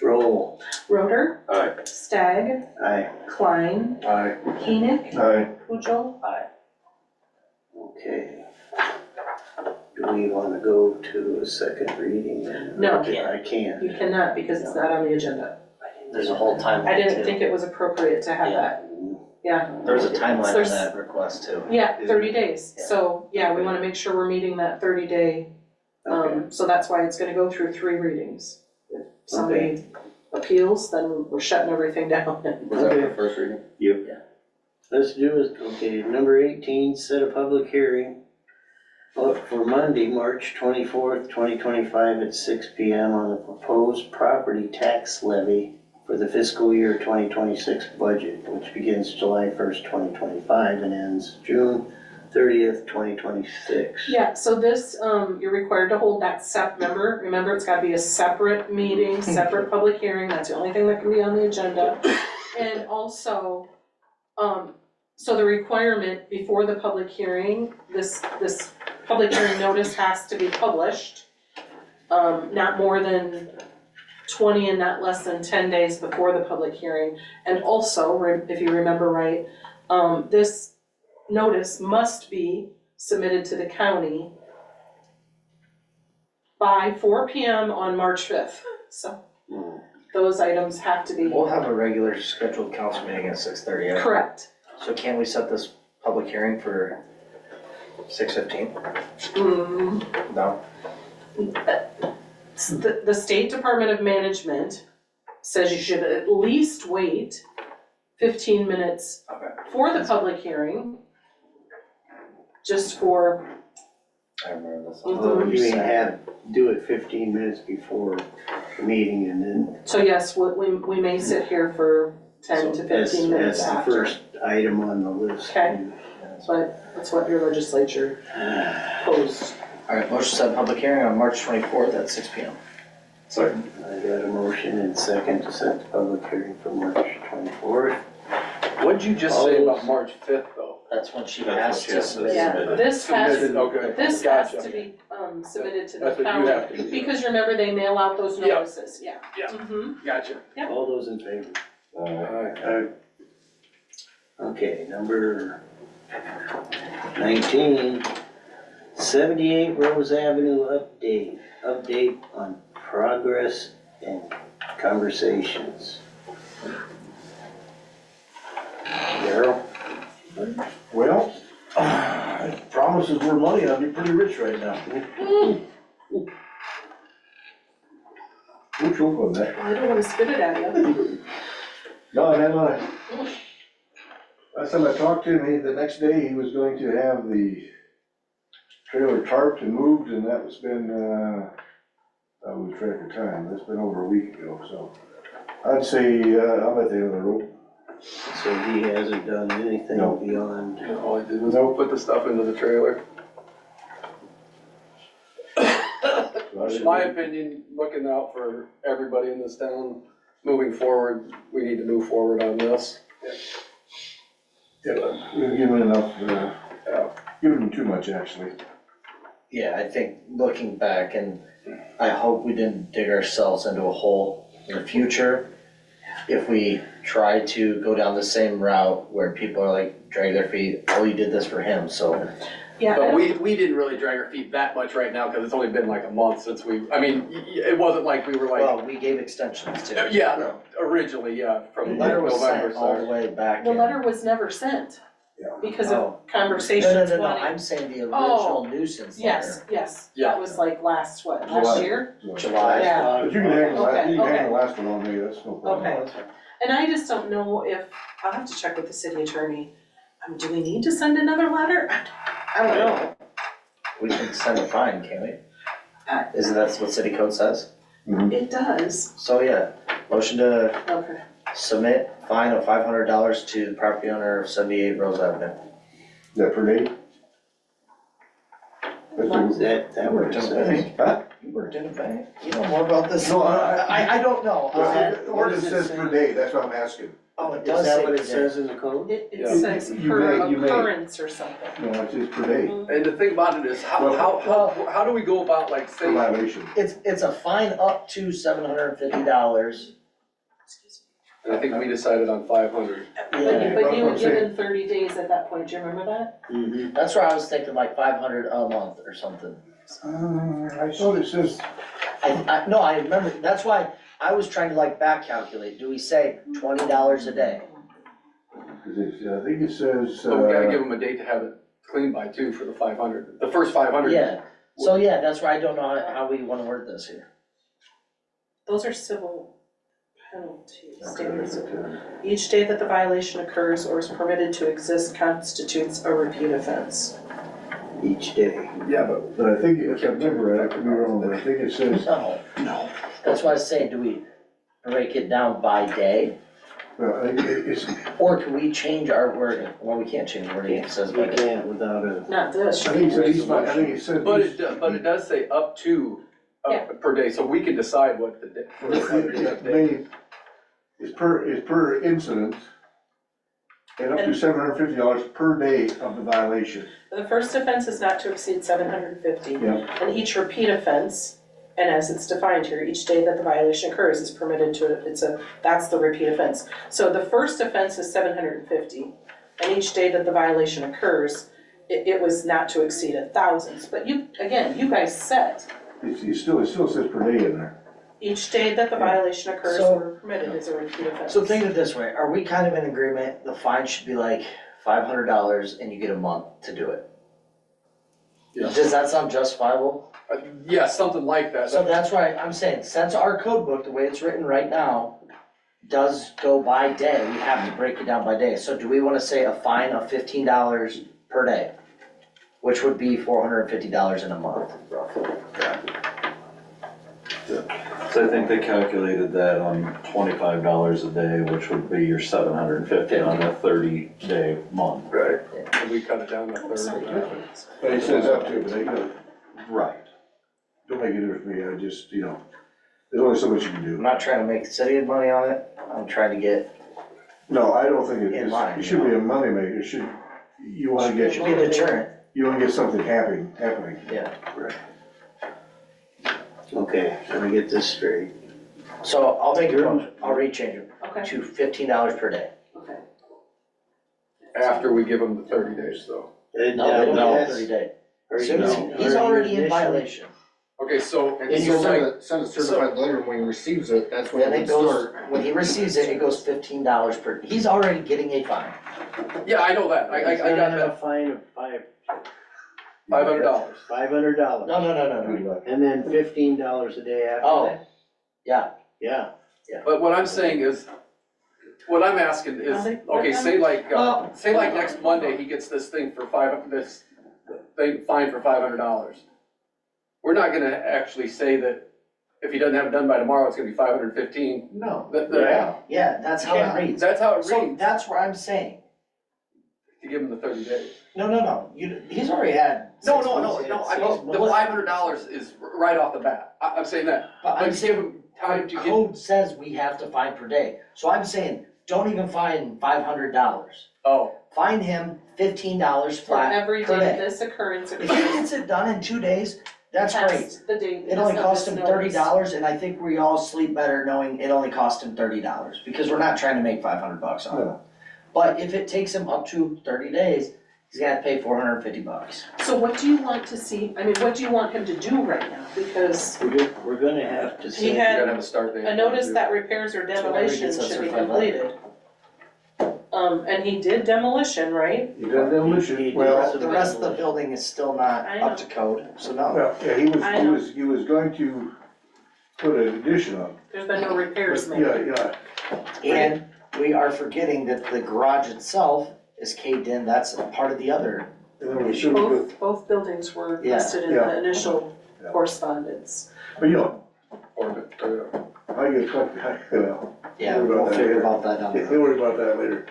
Roll. Roder. Aye. Stagg. Aye. Klein. Aye. Koenig. Aye. Pujo. Okay. Do we want to go to a second reading then? No. I can't. You cannot because it's not on the agenda. There's a whole timeline I didn't too. think it was appropriate to have that. Yeah, There's a timeline on There's- that request too. yeah, 30 days. Yeah. So, yeah, we wanna make sure we're meeting that 30-day, Okay. so that's why it's gonna go through 3 readings. If somebody appeals, then we're shutting everything down. Was that the first reading? Let's do it. Okay, number 18, set a public hearing for Monday, March 24th, 2025 at 6 PM on the proposed property tax levy for the fiscal year 2026 budget, which begins July 1st, 2025 and ends June 30th, 2026. Yeah, so this, you're required to hold that remember, it's gotta be a separate meeting, separate public hearing, that's the only thing that can be on the agenda. And also, so the requirement before the public hearing, this public hearing notice has to be published, not more than 20 and not less than 10 days before the public hearing. And also, if you remember right, this notice must be submitted to the county by 4 PM on March 5th. So those items have to be We'll have a regular scheduled council meeting at 6:30. correct. So can we set this public hearing for 6:15? No? The State Department of Management says you should at least wait 15 minutes Okay. for the public hearing, just for, I remember this. Oh, you mean do it 15 minutes before the meeting and then. so yes, we may sit here for 10 to 15 minutes That's the after. first item on the list. Okay. But that's what your legislature posed. Alright, motion to set public hearing on March 24th at 6 PM. Second. I got a motion and second to set the public hearing for March 24th. What'd you just say about March 5th though? That's when she That's has what she to has to submit. Yeah, submitted. this has, Submitted, okay. this has Gotcha. to be submitted to the That's what you county. have to do. Because remember, they mail out those Yeah. notices, yeah. Yeah. Mhm. Gotcha. All those in favor? Aye. Okay, number 19, 78 Rose Avenue update on progress and conversations. Darryl? Well, promises were money, I'd be pretty rich right now. Who choke on that? I don't wanna spit it at you. No, and then, last time I talked to him, the next day, he was going to have the trailer tarped and moved, and that was been, I lose track of time, that's been over a week ago, so. I'd say, I'm at the end of the rope. So he hasn't done anything No. beyond, You know, all I did was put the stuff into the trailer. In my opinion, looking out for everybody in this town, moving forward, we need to move forward on this. We've given enough, given them too much, actually. Yeah, I think looking back, and I hope we didn't dig ourselves into a hole in the future. If we try to go down the same route where people are like, drag their feet, oh, you did this for him, so. Yeah, I But don't, we didn't really drag our feet that much right now, cause it's only been like a month since I mean, it wasn't like we were like, Well, we gave extensions too. yeah, originally, yeah, The from letter was November, sent all the so. way back the in. letter was never sent Yeah. because Oh. of conversations No, wanting. I'm saying the Oh. original nuisance Yes, letter. yes, Yeah. that was like last July. year? July. Yeah. But you can hang the last, Okay, you can hang okay. the last one on me, that's no problem. Okay. And I just don't know if, I'll have to check with the city attorney. Do we need to send another letter? I don't know. We can send a fine, can't we? Uh, Isn't that what city code says? It does, So yeah, motion to okay. submit fine of $500 to the property owner of 78 Rose Avenue. Is that per day? That's a- that what it says. Huh? You worked in a bank, you know more about this. No, I don't know. Well, that- the what ordinance does it says say? per day, that's what I'm asking. Oh, it Is does say that what per it day. says in the code? It Yeah. says You per may- occurrence or something. No, it says per day, And the thing about it is, how do we go about like per saying, violation. It's a fine up to $750. and I think we decided on 500. But you were given 30 days at that point, do you remember that? Mm-hmm. That's where I was thinking like 500 a month or something. I thought it says, No, I remember, that's why I was trying to like back calculate. Do we say $20 a day? I think it says, So we gotta give them a date to have it cleaned by too for the 500, the first 500. Yeah, so yeah, that's why I don't know how we wanna word this here. Those are civil penalties, standards. Each day that the violation occurs or is permitted to exist constitutes a repeat offense. Each day. Yeah, but but I think, if I remember, I could be wrong, but I think it says, No. That's why I was saying, do we break it down by day? it's, Or can we change our wording? Well, we can't change wording, it says by You day. can't without a, Not this. I think it says, I think it says. but it does say up to, Yeah. per day, so we can decide what the day. It's per incident, and up to $750 per day of the violation. The first offense is not to exceed 750. Yeah. And each repeat offense, and as it's defined here, each day that the violation occurs is permitted to, that's the repeat offense. So the first offense is 750, and each day that the violation occurs, it was not to exceed 1,000. But you guys said, It still says per day in there. each day that the violation occurs So- or permitted is a repeat offense. So think of it this way, are we kind of in agreement, the fine should be like $500 and you get a month to do it? Yeah. Does that sound justifiable? Yeah, something like that. So that's why I'm saying, since our code book, the way it's written right now, does go by day, we have to break it down by day. So do we wanna say a fine of $15 per day? Which would be $450 in a month, roughly. So I think they calculated that on $25 a day, which would be your $750 on a 30-day month. Right, and we cut it down to 30. But it says up to, but they, Right. don't make it difference to me, I just, there's only so much you can I'm do. not trying to make the city money on it, I'm trying to get, No, I don't think In line, it should be a moneymaker, you wanna it should be a get, deterrent, get something happening. yeah. okay, let me get this straight. So I'll make a motion, I'll rechange it Okay, to $15 per day. okay. After we give them the 30 days though. No, they don't get 30 days. Are Soon as you- he's are you already in initially- violation. Okay, so, And you're right. Send a certified letter when he receives it, that's when Then it it would goes, start. when he receives it, it goes $15 per, he's already getting a fine. yeah, I know that, I He's gonna got have that, a fine of $500. $500, No. and then $15 a day after Oh, that. yeah, Yeah, But what I'm saying is, what I'm asking is, okay, say like next Monday, he gets this thing for fine for $500. We're not gonna actually say that if he doesn't have it done by tomorrow, it's gonna be 515. No. Yeah. Yeah, that's how it reads. That's how it So reads, that's what I'm saying. to give him the 30 days. No, he's already had. No, 6 no, weeks. no, I know, the $500 is right off the bat, I'm saying that, But but I'm just give saying, him time to get, code says we have to fine per day, so I'm saying, don't even fine $500. oh, Fine him $15 For flat every per day day. this occurrence If he occurs, gets it done in 2 days, that's great. past the date. It only of cost this him notice. $30, and I think we all sleep better knowing it only cost him $30, because we're not trying to make $500 on it. But if it takes him up to 30 days, he's gonna have to pay $450. So what do you want to see, I mean, what do you want him to do right now? Because We're gonna have to he say, you had gotta have a start date. a notice that repairs or So whenever he demolition gets a should be certified letter. completed. And he did demolition, right? You got demolition, Well, the rest of the building is still not I up to code, so no. well, yeah, I know. he was going to put an addition on. There's been no repairs made. Yeah, And we are forgetting that the garage itself is caved in, that's a part of the other. and then we should have, Both buildings were Yeah, listed in yeah. the initial Yeah. correspondence. but you know, Or, I get fucked, you know. Yeah, Worry about we'll that figure later. about that down the road. Don't worry about that later.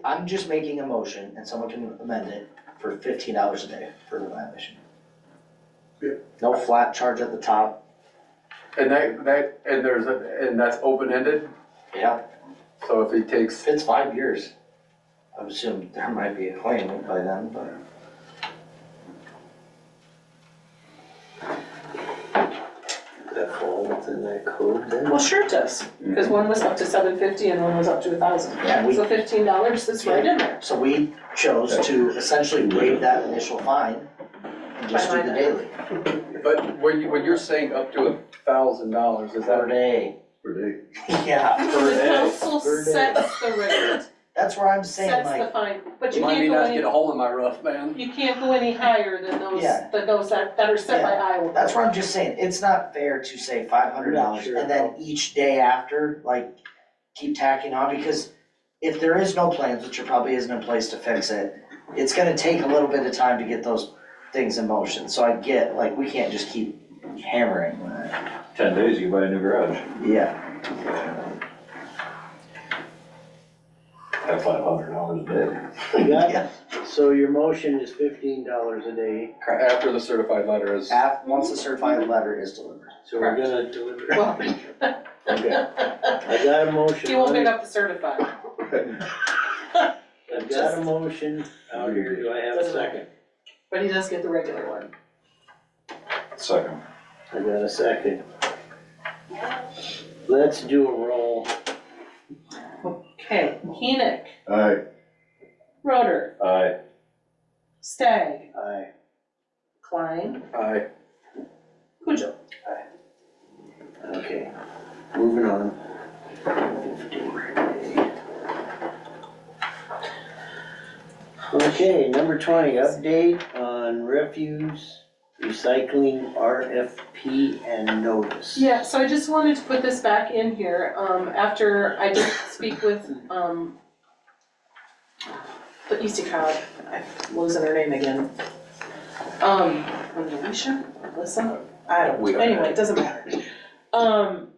I'm just making a motion, and someone can amend it, for $15 a day for the violation. Yeah. No flat charge at the top. and and that's open-ended, Yeah. so if he takes, If it's 5 years, I would assume there might be a claim by then, but. that fall within that code then? Well, sure it does, because one was up to $750 and one was up to $1,000. Yeah, we- So $15 is right in there. So we chose to essentially waive that initial fine and just do the daily. but when you're saying up to $1,000, is Per that, day. Per day. Yeah, The council per day. sets the rate, that's where I'm saying, sets the like, fine, but you remind can't me go not to any, get a hole in my roof, man. you can't go any higher than those, Yeah. that are set by Iowa. that's where I'm just saying, it's not fair to say $500 and then each day after, like, keep tacking on, because if there is no plans, which there probably isn't in place to fix it, it's gonna take a little bit of time to get those things in motion, so I get, like, we can't just keep hammering. 10 days, you buy a new garage Yeah, at $500 a day. You got yeah, it? So your motion is $15 a day, After the certified letter is, once the certified letter is delivered. so we're gonna deliver. Well, Okay, I got a motion. he won't pick up the certified. I've got a motion out here, do I have a second? But he does get the regular one. Second. I got a second. Let's do a roll. Okay, Enoch, Alright, Roder, Aye. Stagg, Aye. Klein, I, Pujo. Okay, moving on. 15 per day. Okay, number 20, update on refuse recycling RFP and notice. Yeah, so I just wanted to put this back in here, after I did speak with, the EasyCog, I'm losing her name again. Alicia, Alyssa, I don't, anyway, it doesn't matter.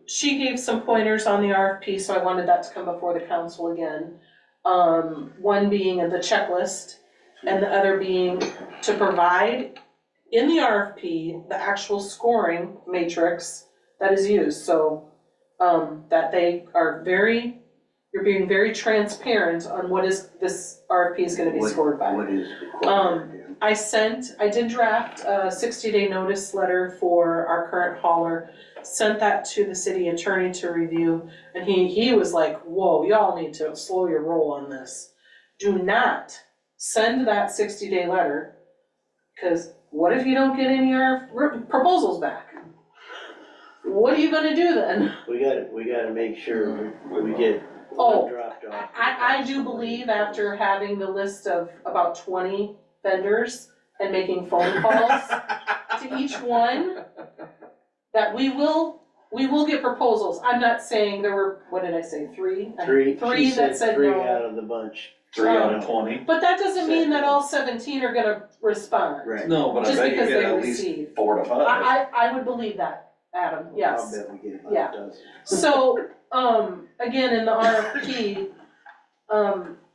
She gave some pointers on the RFP, so I wanted that to come before the council again. One being the checklist, and the other being to provide in the RFP, the actual scoring matrix that is used, so, that they are you're being very transparent on what is, this RFP is gonna be scored by. What is required? I did draft a 60-day notice letter for our current hauler, sent that to the city attorney to review, and he was like, whoa, y'all need to slow your roll on this. Do not send that 60-day letter, cause what if you don't get any proposals back? What are you gonna do then? We gotta make sure we get Oh, one dropped off. I do believe after having the list of about 20 vendors and making phone calls to each one, that we will get proposals. I'm not saying there were, what did I say, three? Three, Three she that said three no. out of the bunch. 3 out of 20. But that doesn't mean that all 17 are gonna respond. Right. No, but I Just bet you because get they at least receive. 4 to 5. I would believe that. Adam, I'll yes. bet we get about Yeah. a dozen. So, again, in the RFP,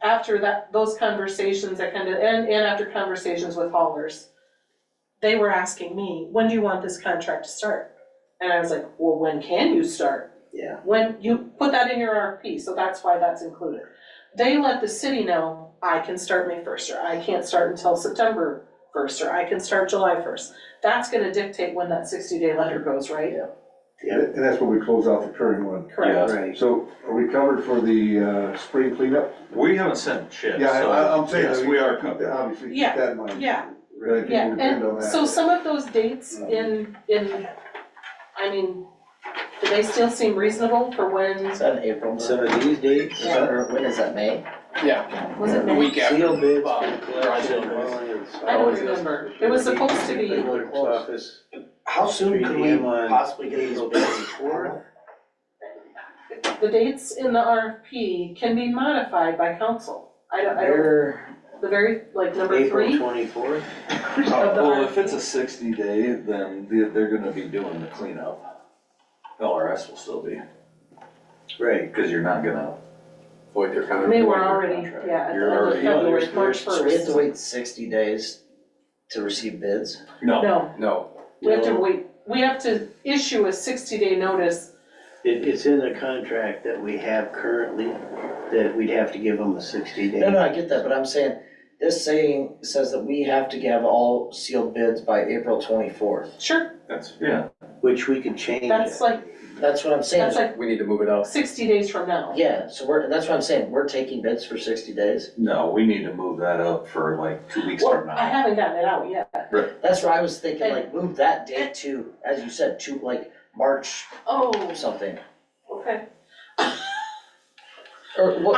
after that, those conversations that kind of, and after conversations with haulers, they were asking me, when do you want this contract to start? And I was like, well, when can you start? Yeah. When you put that in your RFP, so that's why that's included. They let the city know, I can start May 1st, or I can't start until September 1st, or I can start July 1st. That's gonna dictate when that 60-day letter goes, right? And that's when we close out the current one. Correct. Right. So are we covered for the spring cleanup? We haven't sent shit, Yeah, so I'm saying yes, that we are keep covered. that- obviously keep Yeah, that in mind. Yeah, But I think yeah, we'll depend on and that. so some of those dates in, I mean, do they still seem reasonable for when, Is that in April? Some of these dates, Or when is that, May? Yeah, was it the May? week after. seal bids Bob, for the collection, Friday. hauling and I don't Always is. remember. It was supposed to be, Clerk's office. How soon 3 could we PM on possibly get these April bids? 24th. the dates in the RFP can be modified by council. I don't, They're, the very, like, number April 3 24th. of the Well, if it's a RFP. 60-day, then they're gonna be doing the cleanup. LRS will still be, Right. cause you're not gonna, Void their contract. They were your already, contract. yeah, at the You're end of already- February, there's- March so we have to 1st. wait 60 days to receive bids? no, No, No, we have to No. wait, we have to issue a 60-day notice. It's in the contract that we have currently, that we'd have to give them a 60-day. No, I get that, but I'm saying, this saying says that we have to have all sealed bids by April 24th. Sure, that's, yeah. Which we could change that's it. like, That's what I'm saying. that's like we need to move it up. 60 days from now. Yeah, so that's what I'm saying, we're taking bids for 60 days. No, we need to move that up for like 2 weeks Well, from I now. haven't gotten it out yet. That's where I was thinking, like, move that date to, as you said, to like March Oh, something. okay. Or what,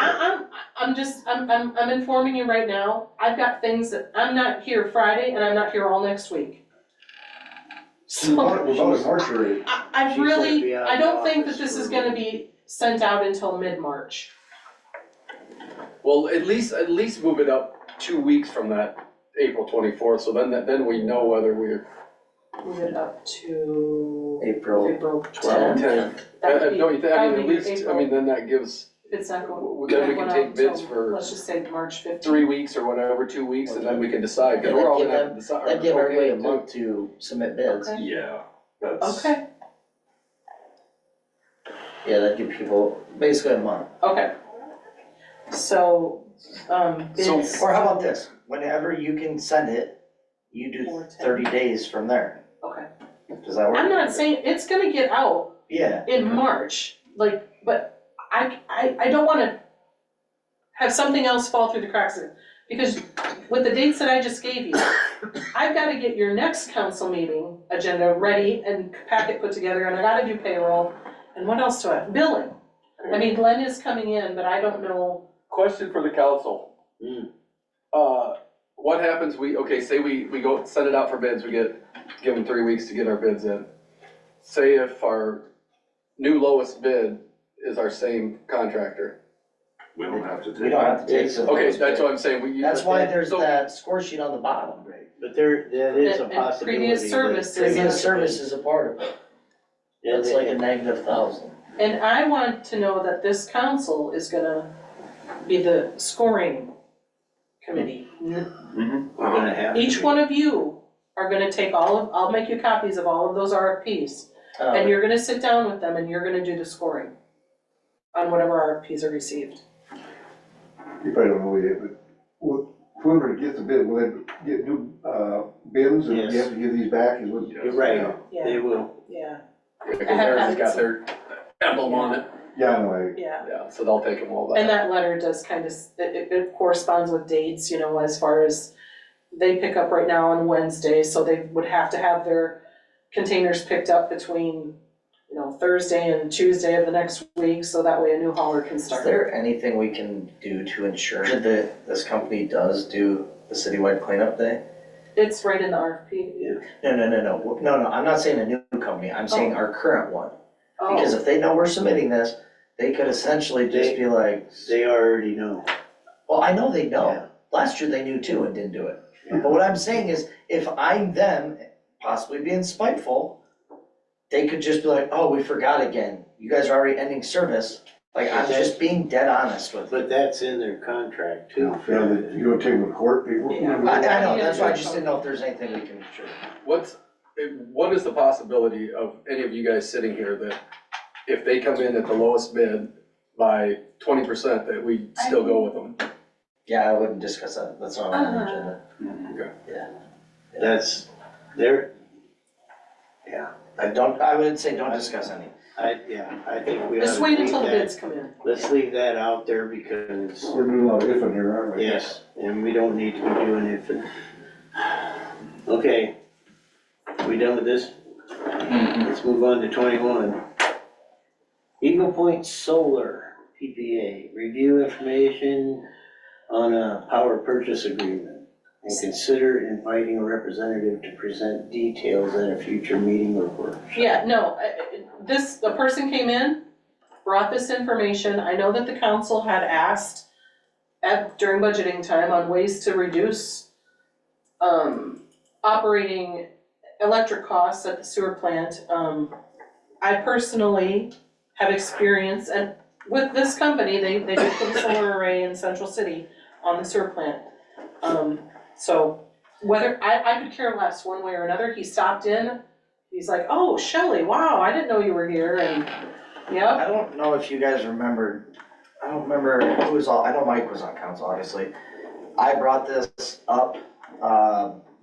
I'm informing you right now. I've got things that, I'm not here Friday and I'm not here all next week. We're So about in March already. I She said really, be out I of the don't think that office this is for- gonna be sent out until mid-March. Well, at least move it up 2 weeks from that April 24th, so then we know whether we're Move it up to April, April 12th. 10th. 10. That would be, Don't you think, that I would mean, be at least, I April. mean, then that gives, It's not going, then we going can out take bids until, for let's just say March 15th. 3 weeks or whatever, 2 weeks, and then we can decide, because Yeah, we're all that'd gonna give have to decide. that'd give everybody a okay, month to submit bids. Okay. Yeah, that's. Okay, Yeah, that'd give people basically a month. okay. So, bids. Or how about this, whenever you can send it, you do Or 10. 30 days from there. Okay. Does that work? I'm not saying, it's gonna get out Yeah. in March, like, but I don't wanna have something else fall through the cracks. Because with the dates that I just gave you, I've gotta get your next council meeting agenda ready and packet put together, and I gotta do payroll, and what else do I have? Billing. I mean, Glenn is coming in, but I don't know, Question for the council. What happens, say we go, send it out for bids, give them 3 weeks to get our bids in. Say if our new lowest bid is our same contractor. We don't have to take. We don't have to take It's- some. Okay, that's what I'm saying, That's why there's so- that score sheet on the bottom. Right, but that is a And possibility. previous that- services. Previous service is a part of it. Yeah, That's they- like a -1,000. and I want to know that this council is gonna be the scoring committee. Mhm. We're gonna have. to Each be. one of you are gonna take I'll make you copies of all of those RFPs, and Um, you're gonna sit down with them and you're gonna do the scoring on whatever RFPs are received. You probably don't know yet, but whoever gets the bid, will they get new bins, and you Yes. have to give these back, is what? You're right, Yeah. they will. Yeah, Because theirs has got their emblem on it, Yeah, I know, yeah. yeah, so they'll take them all And back. that letter does kind of, it corresponds with dates, as far as they pick up right now on Wednesday, so they would have to have their containers picked up between, Thursday and Tuesday of the next week, so that way a new hauler can Is start. there anything we can do to ensure that this company does do the citywide cleanup day? It's right in the RFP. No, I'm not saying a new company, I'm saying our current one. Oh. Because if they know we're submitting this, they could essentially just be like, They already know. well, I know they Yeah. know. Last year they knew too and didn't do it. But what I'm saying is, if I'm them, possibly being spiteful, they could just be like, oh, we forgot again, you guys are already ending service. Like, I'm just being dead honest with you. But that's in their contract too. Yeah, you don't take them to court, people. I know, that's why I just didn't know if there's anything we can, sure. What is the possibility of any of you guys sitting here that if they come in at the lowest bid by 20%, that we still go with them? Yeah, I wouldn't discuss that, that's not on the agenda. That's, they're, yeah, I would say don't discuss any. I think we ought Just to wait leave until the that, bids come in. let's leave that out there because, We're doing a lot of if in here, aren't we? yes, and we don't need to be doing it for. Okay, we done with this? Let's move on to 21. Eagle Point Solar, PPA, review information on a power purchase agreement and consider inviting a representative to present details at a future meeting or workshop. Yeah, no, the person came in, brought this information. I know that the council had asked during budgeting time on ways to reduce operating electric costs at the sewer plant. I personally have experience, and with this company, they did put a solar array in Central City on the sewer plant. So whether, I could care less one way or another. He stopped in, he's like, oh, Shelley, wow, I didn't know you were here, and, yep. I don't know if you guys remembered, I don't remember who was all, I know Mike was on council, obviously. I brought this up,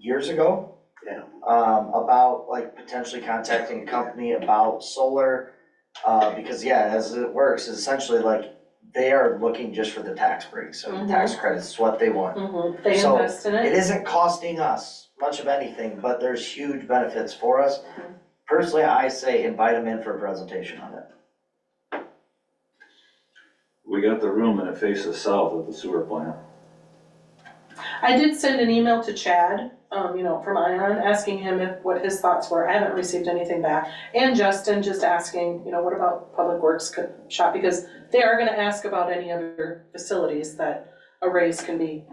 years ago. Yeah. About like potentially contacting a company about solar, because yeah, as it works, is essentially like, they are looking just for the tax breaks, or the tax credits, is what they want. They So, invest in It it. isn't costing us much of anything, but there's huge benefits for us. Personally, I say invite them in for a presentation on it. We got the room and it faces south at the sewer plant. I did send an email to Chad, from Ion, asking him what his thoughts were. I haven't received anything back. And Justin, just asking, what about Public Works shop? Because they are gonna ask about any other facilities that arrays can be,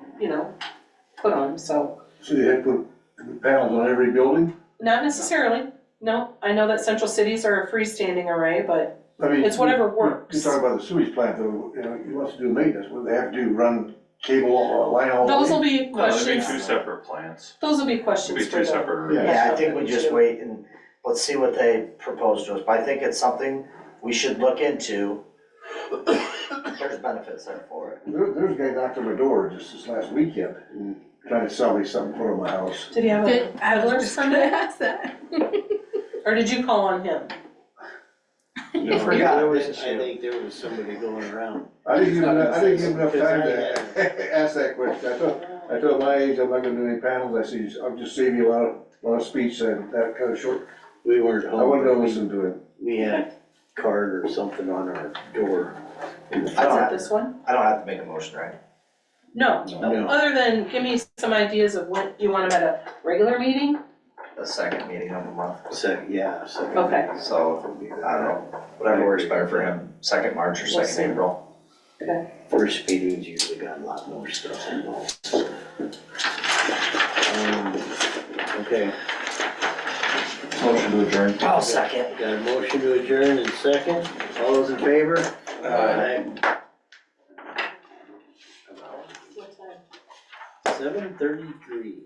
put on, so. So you had to put panels on every building? Not necessarily, no. I know that Central Cities are a freestanding array, but I mean, it's whatever You works. talk about the sewage plant though, you must do maintenance, what do they have to do, run cable line all the way? Those will be No, it'd be questions, two separate plants. those will be It'd questions be for two them. separate. Yeah. Yeah, I think we just wait and let's see what they propose to us, but I think it's something we should look into. There's benefits there for it. There's a guy knocked on my door just this last weekend, trying to sell me something for my house. Did he have a Did, I was peddler's just gonna permit, ask that. or did you call on him? No, forgot. I think there was somebody going around. I didn't give enough Because time I to ask that question. I told my age, I'm not gonna do any panels, I said, I'll just save you a lot of speech and that kind of short. We weren't home. I wasn't gonna but listen to it. We had a card or something on our door. I don't Is it have, this one? I don't have to make a motion, right? No, No. other than give me some ideas of when, you want them at a regular meeting? The second meeting of the month, Second. Okay. so, I don't know, whatever works better for him, 2nd March or We'll 2nd see. April. First meetings usually got a lot more stuff involved. Okay, Motion to adjourn. I'll second. got a motion to adjourn in second. All those in favor? Aye. 7:33.